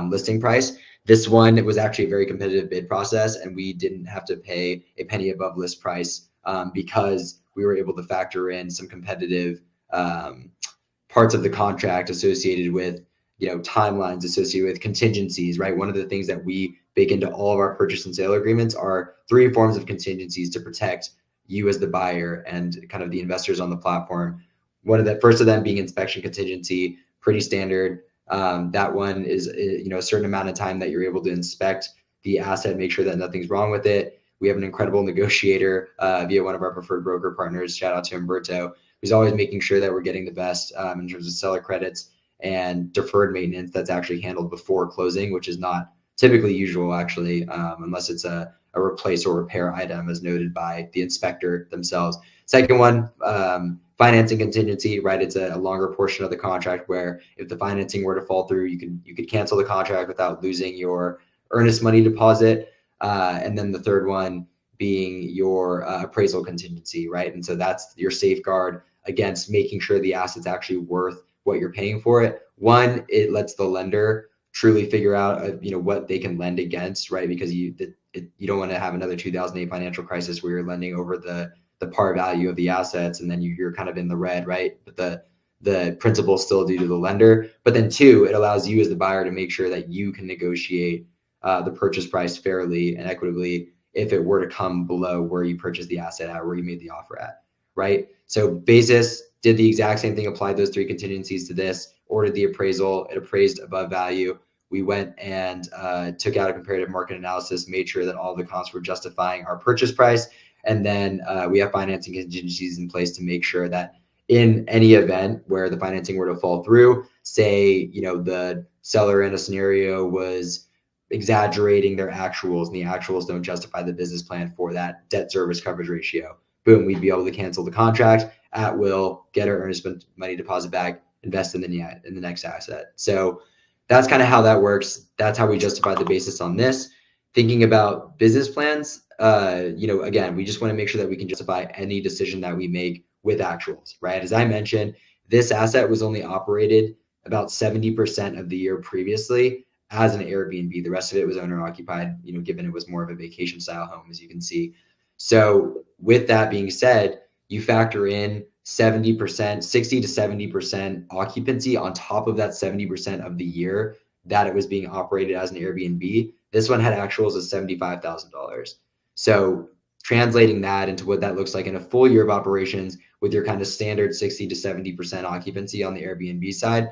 listing price. This one, it was actually a very competitive bid process, and we didn't have to pay a penny above list price because we were able to factor in some competitive parts of the contract associated with, timelines, associated with contingencies, right? One of the things that we bake into all of our purchase and sale agreements are 3 forms of contingencies to protect you as the buyer and kind of the investors on the platform. One of the first of them being inspection contingency, pretty standard. That one is, a certain amount of time that you're able to inspect the asset, make sure that nothing's wrong with it. We have an incredible negotiator via one of our preferred broker partners. Shout out to Humberto, who's always making sure that we're getting the best in terms of seller credits and deferred maintenance that's actually handled before closing, which is not typically usual, actually, unless it's a replace or repair item as noted by the inspector themselves. Second one, financing contingency, right? It's a longer portion of the contract where if the financing were to fall through, you could cancel the contract without losing your earnest money deposit. And then the third one being your appraisal contingency, right? And so that's your safeguard against making sure the asset's actually worth what you're paying for it. One, it lets the lender truly figure out, what they can lend against, right? Because you don't want to have another 2008 financial crisis where you're lending over the par value of the assets, and then you're kind of in the red, right? But the principal is still due to the lender. But then 2, it allows you as the buyer to make sure that you can negotiate the purchase price fairly and equitably if it were to come below where you purchased the asset at, where you made the offer at, right? So basis did the exact same thing, applied those 3 contingencies to this. ordered the appraisal. It appraised above value. We went and took out a comparative market analysis, made sure that all the comps were justifying our purchase price. And then we have financing contingencies in place to make sure that in any event where the financing were to fall through, say, the seller in a scenario was exaggerating their actuals and the actuals don't justify the business plan for that debt service coverage ratio, boom, we'd be able to cancel the contract at will, get our earnest money deposit back, invest in the next asset. So that's kind of how that works. That's how we justify the basis on this. Thinking about business plans, again, we just want to make sure that we can justify any decision that we make with actuals, right? As I mentioned, this asset was only operated about 70% of the year previously as an Airbnb. The rest of it was owner occupied, given it was more of a vacation style home, as you can see. So with that being said, you factor in 70%, 60 to 70% occupancy on top of that 70% of the year that it was being operated as an Airbnb. This one had actuals of $75,000. So translating that into what that looks like in a full year of operations with your kind of standard 60 to 70% occupancy on the Airbnb side,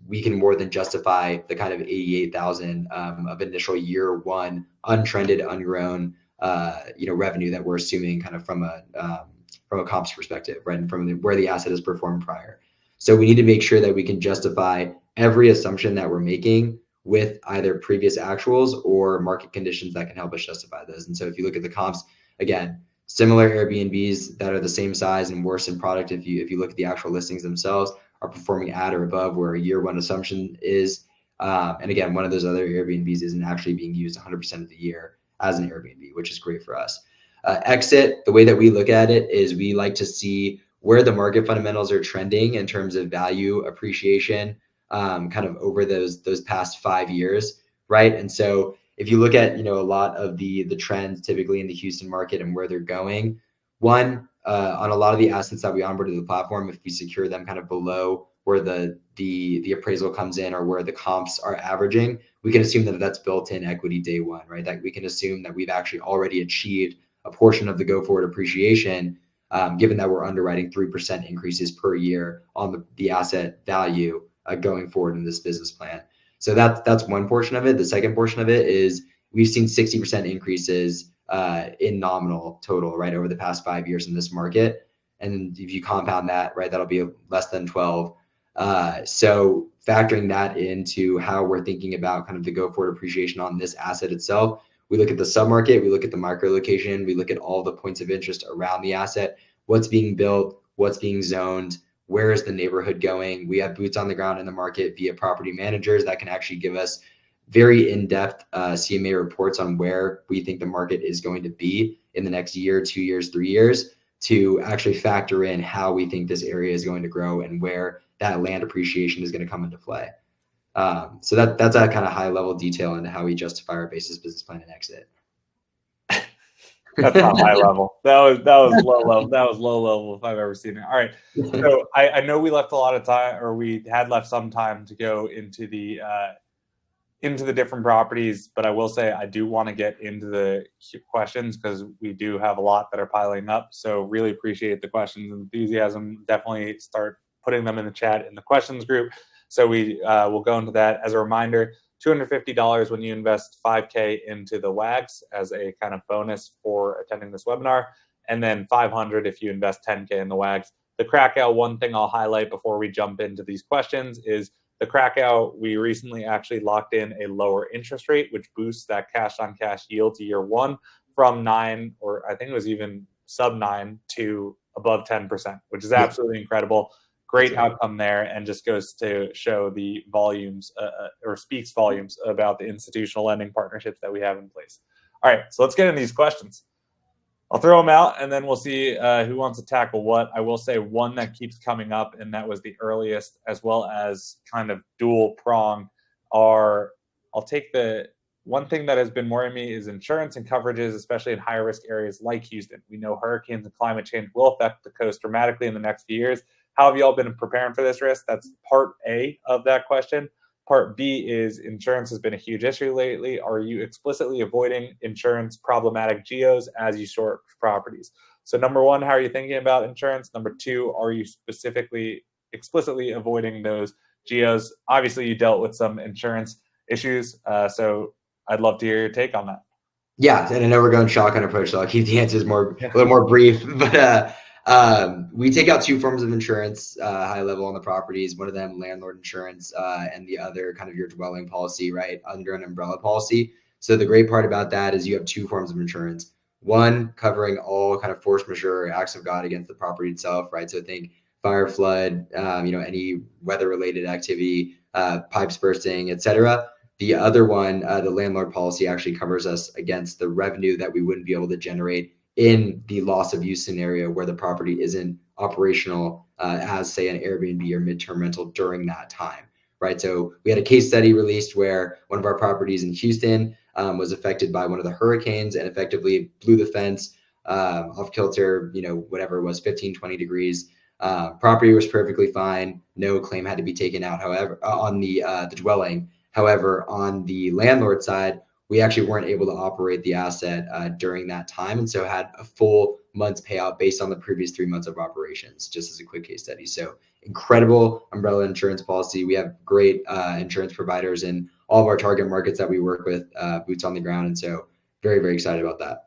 we can more than justify the kind of 88,000 of initial year one untrended, ungrown, revenue that we're assuming kind of from a comps perspective, right? And from where the asset has performed prior. So we need to make sure that we can justify every assumption that we're making with either previous actuals or market conditions that can help us justify those. And so if you look at the comps, again, similar Airbnbs that are the same size and worse in product, if you look at the actual listings themselves, are performing at or above where a year one assumption is. And again, one of those other Airbnbs isn't actually being used 100% of the year as an Airbnb, which is great for us. Exit, the way that we look at it is we like to see where the market fundamentals are trending in terms of value appreciation, kind of over those past 5 years, right? And so if you look at a lot of the trends typically in the Houston market and where they're going, one, on a lot of the assets that we onboard to the platform, if we secure them kind of below where the appraisal comes in or where the comps are averaging, we can assume that that's built in equity day one, right? That we can assume that we've actually already achieved a portion of the go forward appreciation, given that we're underwriting 3% increases per year on the asset value going forward in this business plan. So that's one portion of it. The second portion of it is we've seen 60% increases in nominal total, right, over the past 5 years in this market. And if you compound that, right, that'll be less than 12. So factoring that into how we're thinking about kind of the go forward appreciation on this asset itself, we look at the submarket, we look at the micro location, we look at all the points of interest around the asset, what's being built, what's being zoned, where is the neighborhood going. We have boots on the ground in the market via property managers that can actually give us very in-depth CMA reports on where we think the market is going to be in the next year, 2 years, 3 years, to actually factor in how we think this area is going to grow and where that land appreciation is going to come into play. So that's a kind of high level detail into how we justify our basis business plan and exit. That's not high level. That was low level. That was low level if I've ever seen it. All right. So I know we left a lot of time, or we had left some time to go into the different properties, but I will say I do want to get into the questions because we do have a lot that are piling up. So really appreciate the questions and enthusiasm. Definitely start putting them in the chat in the questions group. So we will go into that. As a reminder, $250 when you invest $5K into the WAGs as a kind of bonus for attending this webinar, and then $500 if you invest $10K in the WAGs. The Krakow, one thing I'll highlight before we jump into these questions is the Krakow, we recently actually locked in a lower interest rate, which boosts that cash on cash yield to year one from 9, or I think it was even sub 9 to above 10%, which is absolutely incredible. Great outcome there, and just goes to show the volumes or speaks volumes about the institutional lending partnerships that we have in place. All right, so let's get into these questions. I'll throw them out, and then we'll see who wants to tackle what. I will say one that keeps coming up, and that was the earliest, as well as kind of dual prong, I'll take the one thing that has been worrying me is insurance and coverages, especially in higher risk areas like Houston. We know hurricanes and climate change will affect the coast dramatically in the next few years. How have you all been preparing for this risk? That's part A of that question. Part B is insurance has been a huge issue lately. Are you explicitly avoiding insurance problematic geos as you short properties? So number one, how are you thinking about insurance? Number two, are you explicitly avoiding those geos. Obviously, you dealt with some insurance issues, so I'd love to hear your take on that. Yeah, and I know we're going shotgun approach, so I'll keep the answers Yeah. a little more brief. But we take out two forms of insurance, high level on the properties. One of them, landlord insurance, and the other, kind of your dwelling policy, right, under an umbrella policy. So the great part about that is you have two forms of insurance. One covering all kind of force majeure acts of God against the property itself, right? So think fire, flood, any weather related activity, pipes bursting, etc. The other one, the landlord policy, actually covers us against the revenue that we wouldn't be able to generate in the loss of use scenario where the property isn't operational as, say, an Airbnb or midterm rental during that time, right? So we had a case study released where one of our properties in Houston was affected by one of the hurricanes and effectively blew the fence off kilter, whatever it was, 15, 20 degrees. Property was perfectly fine. No claim had to be taken out, however, on the dwelling. However, on the landlord side, we actually weren't able to operate the asset during that time, and so had a full month's payout based on the previous 3 months of operations, just as a quick case study. So incredible umbrella insurance policy. We have great insurance providers in all of our target markets that we work with, boots on the ground, and so very, very excited about that.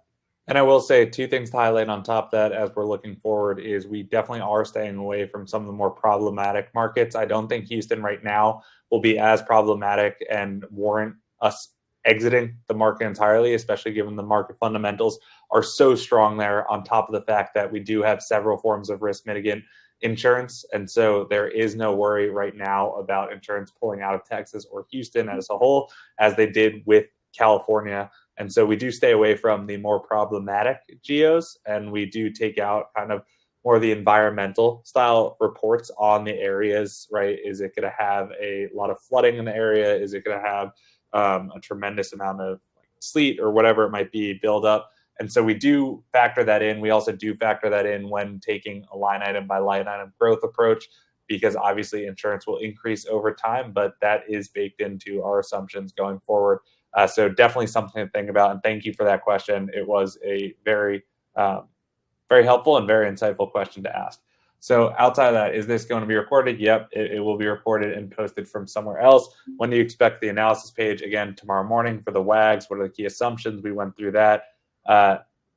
And I will say two things to highlight on top of that as we're looking forward is we definitely are staying away from some of the more problematic markets. I don't think Houston right now will be as problematic and warrant us exiting the market entirely, especially given the market fundamentals are so strong there, on top of the fact that we do have several forms of risk mitigant insurance. And so there is no worry right now about insurance pulling out of Texas or Houston as a whole, as they did with California. And so we do stay away from the more problematic geos, and we do take out kind of more the environmental style reports on the areas, right? Is it going to have a lot of flooding in the area? Is it going to have a tremendous amount of sleet or whatever it might be build up? And so we do factor that in. We also do factor that in when taking a line item by line item growth approach, because obviously insurance will increase over time, but that is baked into our assumptions going forward. So definitely something to think about. And thank you for that question. It was a very, very helpful and very insightful question to ask. So outside of that, is this going to be recorded? Yep, it will be recorded and posted from somewhere else. When do you expect the analysis page? Again, tomorrow morning for the WAGs. What are the key assumptions? We went through that.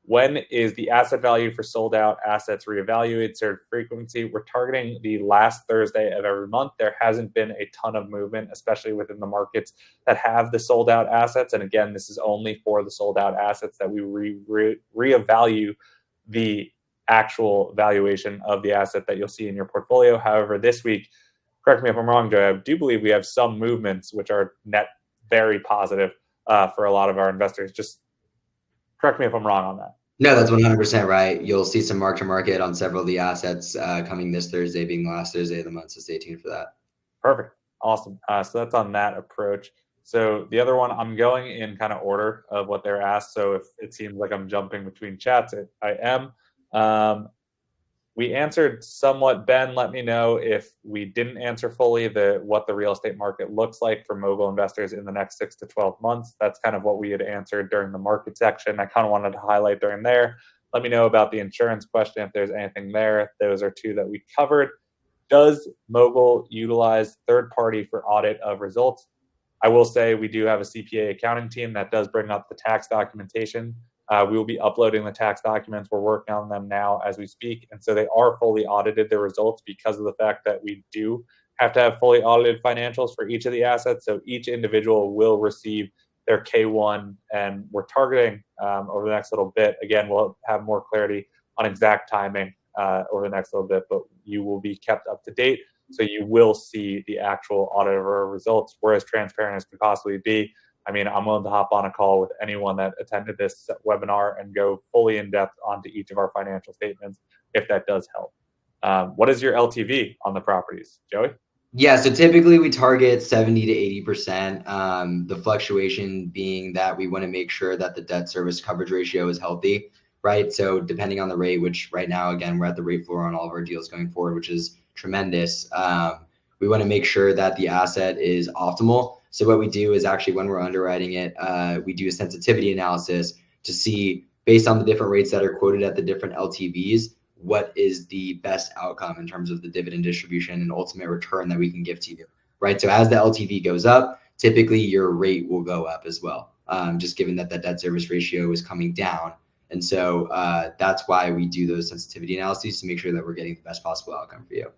When is the asset value for sold out assets reevaluated? Certain frequency. We're targeting the last Thursday of every month. There hasn't been a ton of movement, especially within the markets that have the sold out assets. And again, this is only for the sold out assets that we reevaluate the actual valuation of the asset that you'll see in your portfolio. However, this week, correct me if I'm wrong, Joe, I do believe we have some movements which are net very positive for a lot of our investors. Just correct me if I'm wrong on that. No, that's 100% right. You'll see some mark to market on several of the assets coming this Thursday, being the last Thursday of the month. So stay tuned for that. Perfect. Awesome. So that's on that approach. So the other one, I'm going in kind of order of what they're asked. So if it seems like I'm jumping between chats, I am. We answered somewhat. Ben, let me know if we didn't answer fully what the real estate market looks like for Mogul investors in the next 6 to 12 months. That's kind of what we had answered during the market section. I kind of wanted to highlight during there. Let me know about the insurance question if there's anything there. Those are two that we covered. Does Mogul utilize third party for audit of results? I will say we do have a CPA accounting team that does bring up the tax documentation. We will be uploading the tax documents. We're working on them now as we speak. And so they are fully audited, the results, because of the fact that we do have to have fully audited financials for each of the assets. So each individual will receive their K1, and we're targeting over the next little bit. Again, we'll have more clarity on exact timing over the next little bit, but you will be kept up to date. So you will see the actual audit of our results. We're as transparent as can possibly be. I mean, I'm willing to hop on a call with anyone that attended this webinar and go fully in depth onto each of our financial statements if that does help. What is your LTV on the properties, Joey? Yeah, so typically we target 70 to 80%. The fluctuation being that we want to make sure that the debt service coverage ratio is healthy, right? So depending on the rate, which right now, again, we're at the rate floor on all of our deals going forward, which is tremendous. We want to make sure that the asset is optimal. So what we do is actually when we're underwriting it, we do a sensitivity analysis to see, based on the different rates that are quoted at the different LTVs, what is the best outcome in terms of the dividend distribution and ultimate return that we can give to you, right? So as the LTV goes up, typically your rate will go up as well, just given that that debt service ratio is coming down. And so that's why we do those sensitivity analyses to make sure that we're getting the best possible outcome for you.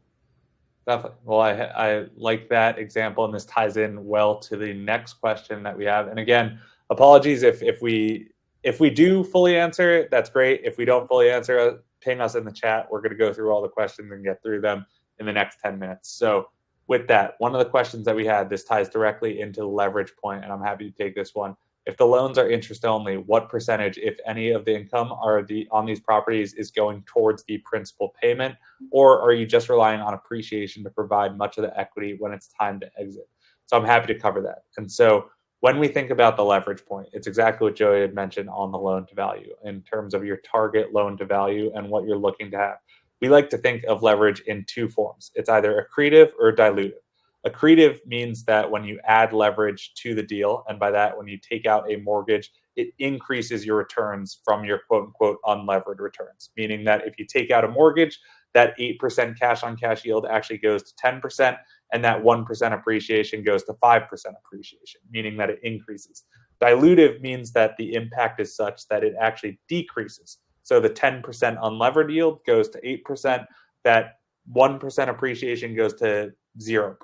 Definitely. Well, I like that example, and this ties in well to the next question that we have. And again, apologies if we do fully answer it, that's great. If we don't fully answer it, ping us in the chat. We're going to go through all the questions and get through them in the next 10 minutes. So with that, one of the questions that we had, this ties directly into the leverage point, and I'm happy to take this one. If the loans are interest only, what percentage, if any, of the income on these properties is going towards the principal payment? Or are you just relying on appreciation to provide much of the equity when it's time to exit? So I'm happy to cover that. And so when we think about the leverage point, it's exactly what Joey had mentioned on the loan to value in terms of your target loan to value and what you're looking to have. We like to think of leverage in two forms. It's either accretive or dilutive. Accretive means that when you add leverage to the deal, and by that, when you take out a mortgage, it increases your returns from your quote unquote unlevered returns, meaning that if you take out a mortgage, that 8% cash on cash yield actually goes to 10%, and that 1% appreciation goes to 5% appreciation, meaning that it increases. Dilutive means that the impact is such that it actually decreases. So the 10% unlevered yield goes to 8%, that 1% appreciation goes to 0%.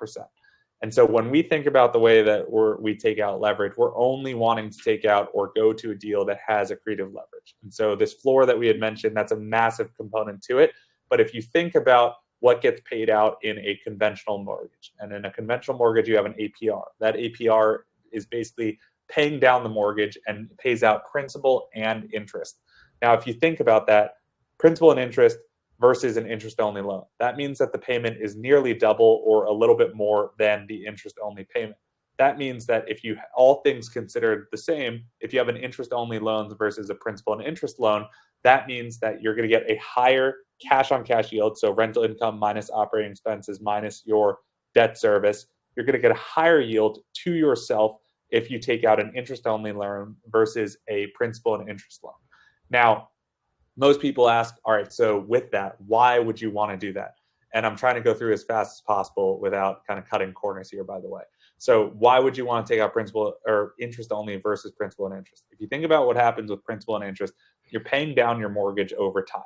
And so when we think about the way that we take out leverage, we're only wanting to take out or go to a deal that has accretive leverage. And so this floor that we had mentioned, that's a massive component to it. But if you think about what gets paid out in a conventional mortgage, and in a conventional mortgage, you have an APR. That APR is basically paying down the mortgage and pays out principal and interest. Now, if you think about that, principal and interest versus an interest-only loan, that means that the payment is nearly double or a little bit more than the interest-only payment. That means that if you, all things considered the same, if you have an interest-only loan versus a principal and interest loan, that means that you're going to get a higher cash-on-cash yield, so rental income minus operating expenses minus your debt service. You're going to get a higher yield to yourself if you take out an interest-only loan versus a principal and interest loan. Now, most people ask, all right, so with that, why would you want to do that? And I'm trying to go through as fast as possible without kind of cutting corners here, by the way. So why would you want to take out principal or interest only versus principal and interest? If you think about what happens with principal and interest, you're paying down your mortgage over time.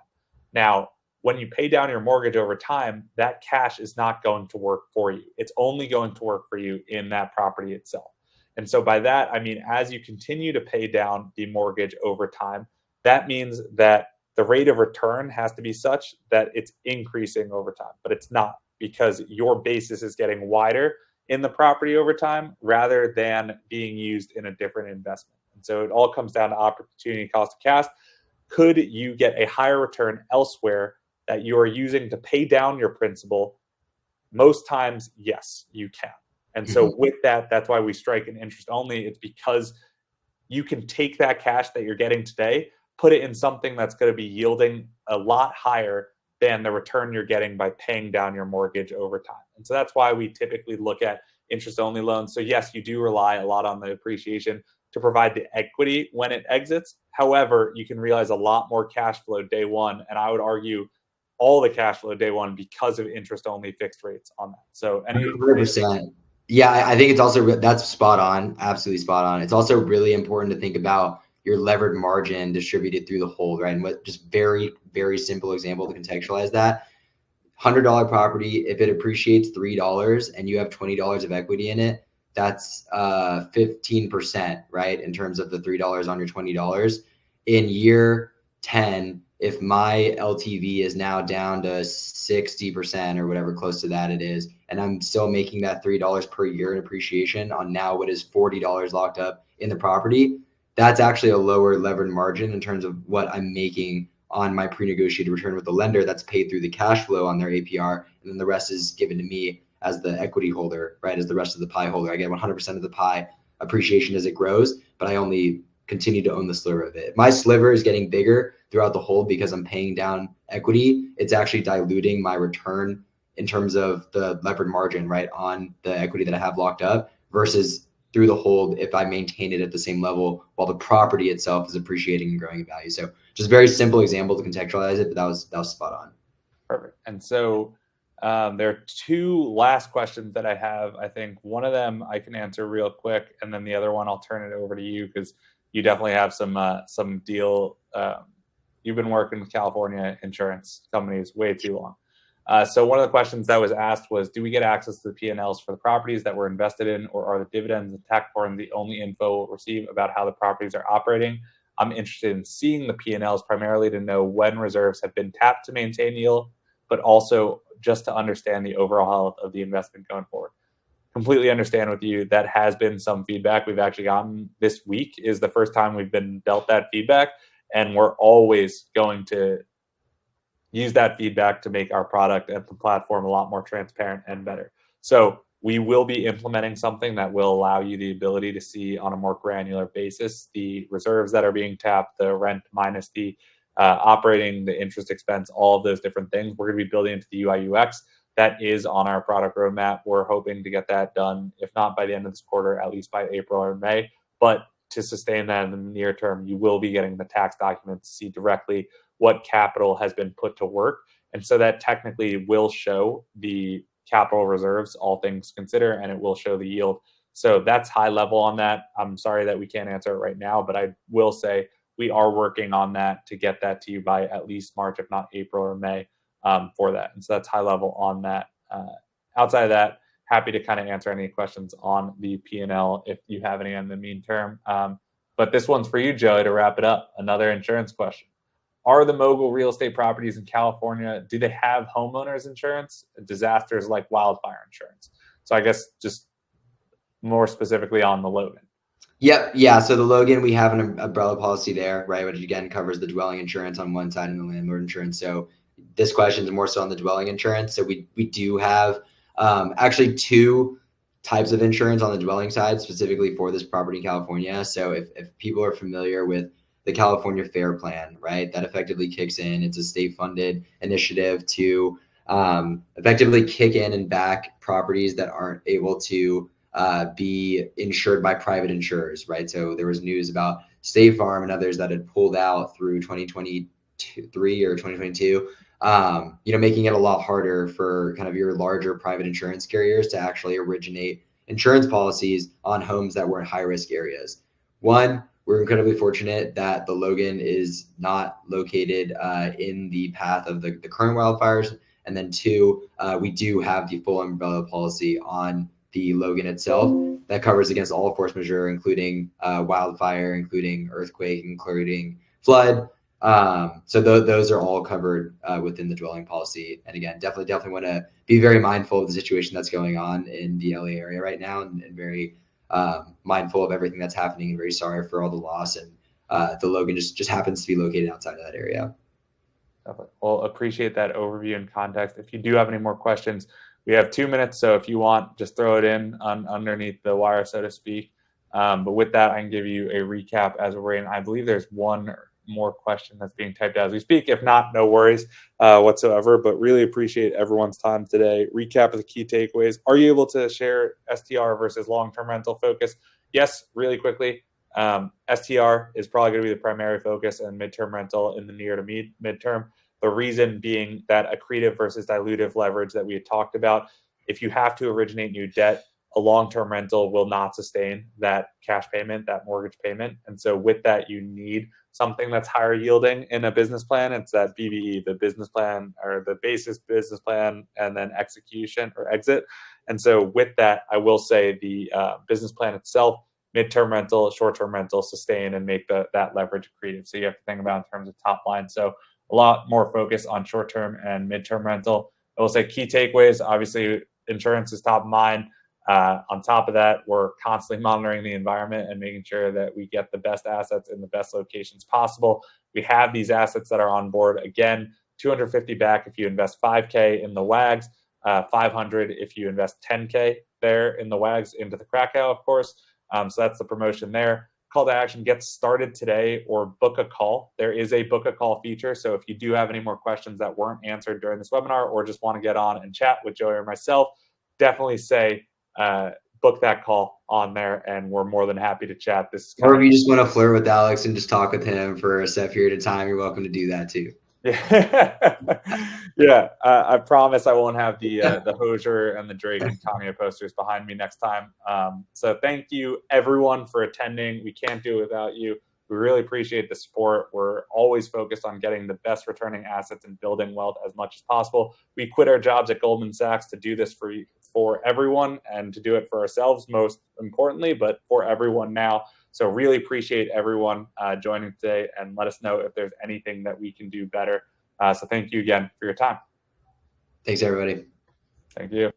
Now, when you pay down your mortgage over time, that cash is not going to work for you. It's only going to work for you in that property itself. And so by that, I mean, as you continue to pay down the mortgage over time, that means that the rate of return has to be such that it's increasing over time, but it's not, because your basis is getting wider in the property over time rather than being used in a different investment. And so it all comes down to opportunity cost of cash. Could you get a higher return elsewhere that you are using to pay down your principal? Most times, yes, you can. And so with that, that's why we strike an interest only. It's because you can take that cash that you're getting today, put it in something that's going to be yielding a lot higher than the return you're getting by paying down your mortgage over time. And so that's why we typically look at interest-only loans. So yes, you do rely a lot on the appreciation to provide the equity when it exits. However, you can realize a lot more cash flow day one, and I would argue all the cash flow day one because of interest-only fixed rates on that. So 100%. Yeah, I think it's also, that's spot on, absolutely spot on. It's also really important to think about your levered margin distributed through the hold, right? And what, just very, very simple example to contextualize that. $100 property, if it appreciates $3 and you have $20 of equity in it, that's 15%, right? In terms of the $3 on your $20. In year 10, if my LTV is now down to 60% or whatever, close to that it is, and I'm still making that $3 per year in appreciation on now what is $40 locked up in the property, that's actually a lower levered margin in terms of what I'm making on my pre-negotiated return with the lender. That's paid through the cash flow on their APR, and then the rest is given to me as the equity holder, right? As the rest of the pie holder. I get 100% of the pie appreciation as it grows, but I only continue to own the sliver of it. If my sliver is getting bigger throughout the hold because I'm paying down equity, it's actually diluting my return in terms of the levered margin, right, on the equity that I have locked up, versus through the hold if I maintain it at the same level while the property itself is appreciating and growing in value. So just a very simple example to contextualize it, but that was spot on. Perfect. And so There are two last questions that I have. I think one of them I can answer real quick, and then the other one I'll turn it over to you because you definitely have some deal. You've been working with California insurance companies way too long. So one of the questions that was asked was, do we get access to the P&Ls for the properties that we're invested in, or are the dividends and tax forms the only info we'll receive about how the properties are operating? I'm interested in seeing the P&Ls primarily to know when reserves have been tapped to maintain yield, but also just to understand the overall health of the investment going forward. Completely understand with you. That has been some feedback we've actually gotten this week. Is the first time we've been dealt that feedback, and we're always going to use that feedback to make our product and the platform a lot more transparent and better. So we will be implementing something that will allow you the ability to see on a more granular basis the reserves that are being tapped, the rent minus the operating, the interest expense, all of those different things. We're going to be building into the UI UX. That is on our product roadmap. We're hoping to get that done, if not by the end of this quarter, at least by April or May. But to sustain that in the near term, you will be getting the tax documents to see directly what capital has been put to work. And so that technically will show the capital reserves, all things considered, and it will show the yield. So that's high level on that. I'm sorry that we can't answer it right now, but I will say we are working on that to get that to you by at least March, if not April or May, for that. And so that's high level on that. Outside of that, happy to kind of answer any questions on the P&L if you have any in the meantime. But this one's for you, Joey, to wrap it up. Another insurance question. Are the Mogul real estate properties in California, do they have homeowners insurance, disasters like wildfire insurance? So I guess just more specifically on the Logan. Yep. Yeah. So the Logan, we have an umbrella policy there, right? Which again covers the dwelling insurance on one side and the landlord insurance. So this question is more so on the dwelling insurance. So we do have actually two types of insurance on the dwelling side, specifically for this property in California. So if people are familiar with the California Fair Plan, right, that effectively kicks in. It's a state-funded initiative to effectively kick in and back properties that aren't able to be insured by private insurers, right? So there was news about State Farm and others that had pulled out through 2023 or 2022, making it a lot harder for kind of your larger private insurance carriers to actually originate insurance policies on homes that were in high-risk areas. One, we're incredibly fortunate that the Logan is not located in the path of the current wildfires. And then two, we do have the full umbrella policy on the Logan itself that covers against all force majeure, including wildfire, including earthquake, including flood. So those are all covered within the dwelling policy. And again, definitely want to be very mindful of the situation that's going on in the LA area right now, and very mindful of everything that's happening, and very sorry for all the loss. And the Logan just happens to be located outside of that area. Well, appreciate that overview and context. If you do have any more questions, we have 2 minutes. So if you want, just throw it in underneath the wire, so to speak. But with that, I can give you a recap as we're waiting. I believe there's one more question that's being typed as we speak. If not, no worries whatsoever. But really appreciate everyone's time today. Recap of the key takeaways. Are you able to share STR versus long-term rental focus? Yes, really quickly. STR is probably going to be the primary focus, and midterm rental in the near to midterm. The reason being that accretive versus dilutive leverage that we had talked about. If you have to originate new debt, a long-term rental will not sustain that cash payment, that mortgage payment. And so with that, you need something that's higher yielding in a business plan. It's that BBE, the business plan, or the basis business plan, and then execution or exit. And so with that, I will say the business plan itself, midterm rental, short-term rental, sustain and make that leverage accretive. So you have to think about in terms of top line. So a lot more focus on short-term and midterm rental. I will say key takeaways. Obviously, insurance is top of mind. On top of that, we're constantly monitoring the environment and making sure that we get the best assets in the best locations possible. We have these assets that are on board. Again, 250 back if you invest 5K in the WAGs, 500 if you invest 10K there in the WAGs into the Krakow, of course. So that's the promotion there. Call to action, get started today or book a call. There is a book a call feature. So if you do have any more questions that weren't answered during this webinar, or just want to get on and chat with Joey or myself, definitely say book that call on there, and we're more than happy to chat. Or if you just want to flirt with Alex and just talk with him for a set period of time, you're welcome to do that too. Yeah. Yeah, I promise I won't have the Hosier and the Drake and Kanye posters behind me next time. So thank you everyone for attending. We can't do it without you. We really appreciate the support. We're always focused on getting the best returning assets and building wealth as much as possible. We quit our jobs at Goldman Sachs to do this for everyone and to do it for ourselves most importantly, but for everyone now. So really appreciate everyone joining today, and let us know if there's anything that we can do better. So thank you again for your time. Thanks, everybody. Thank you.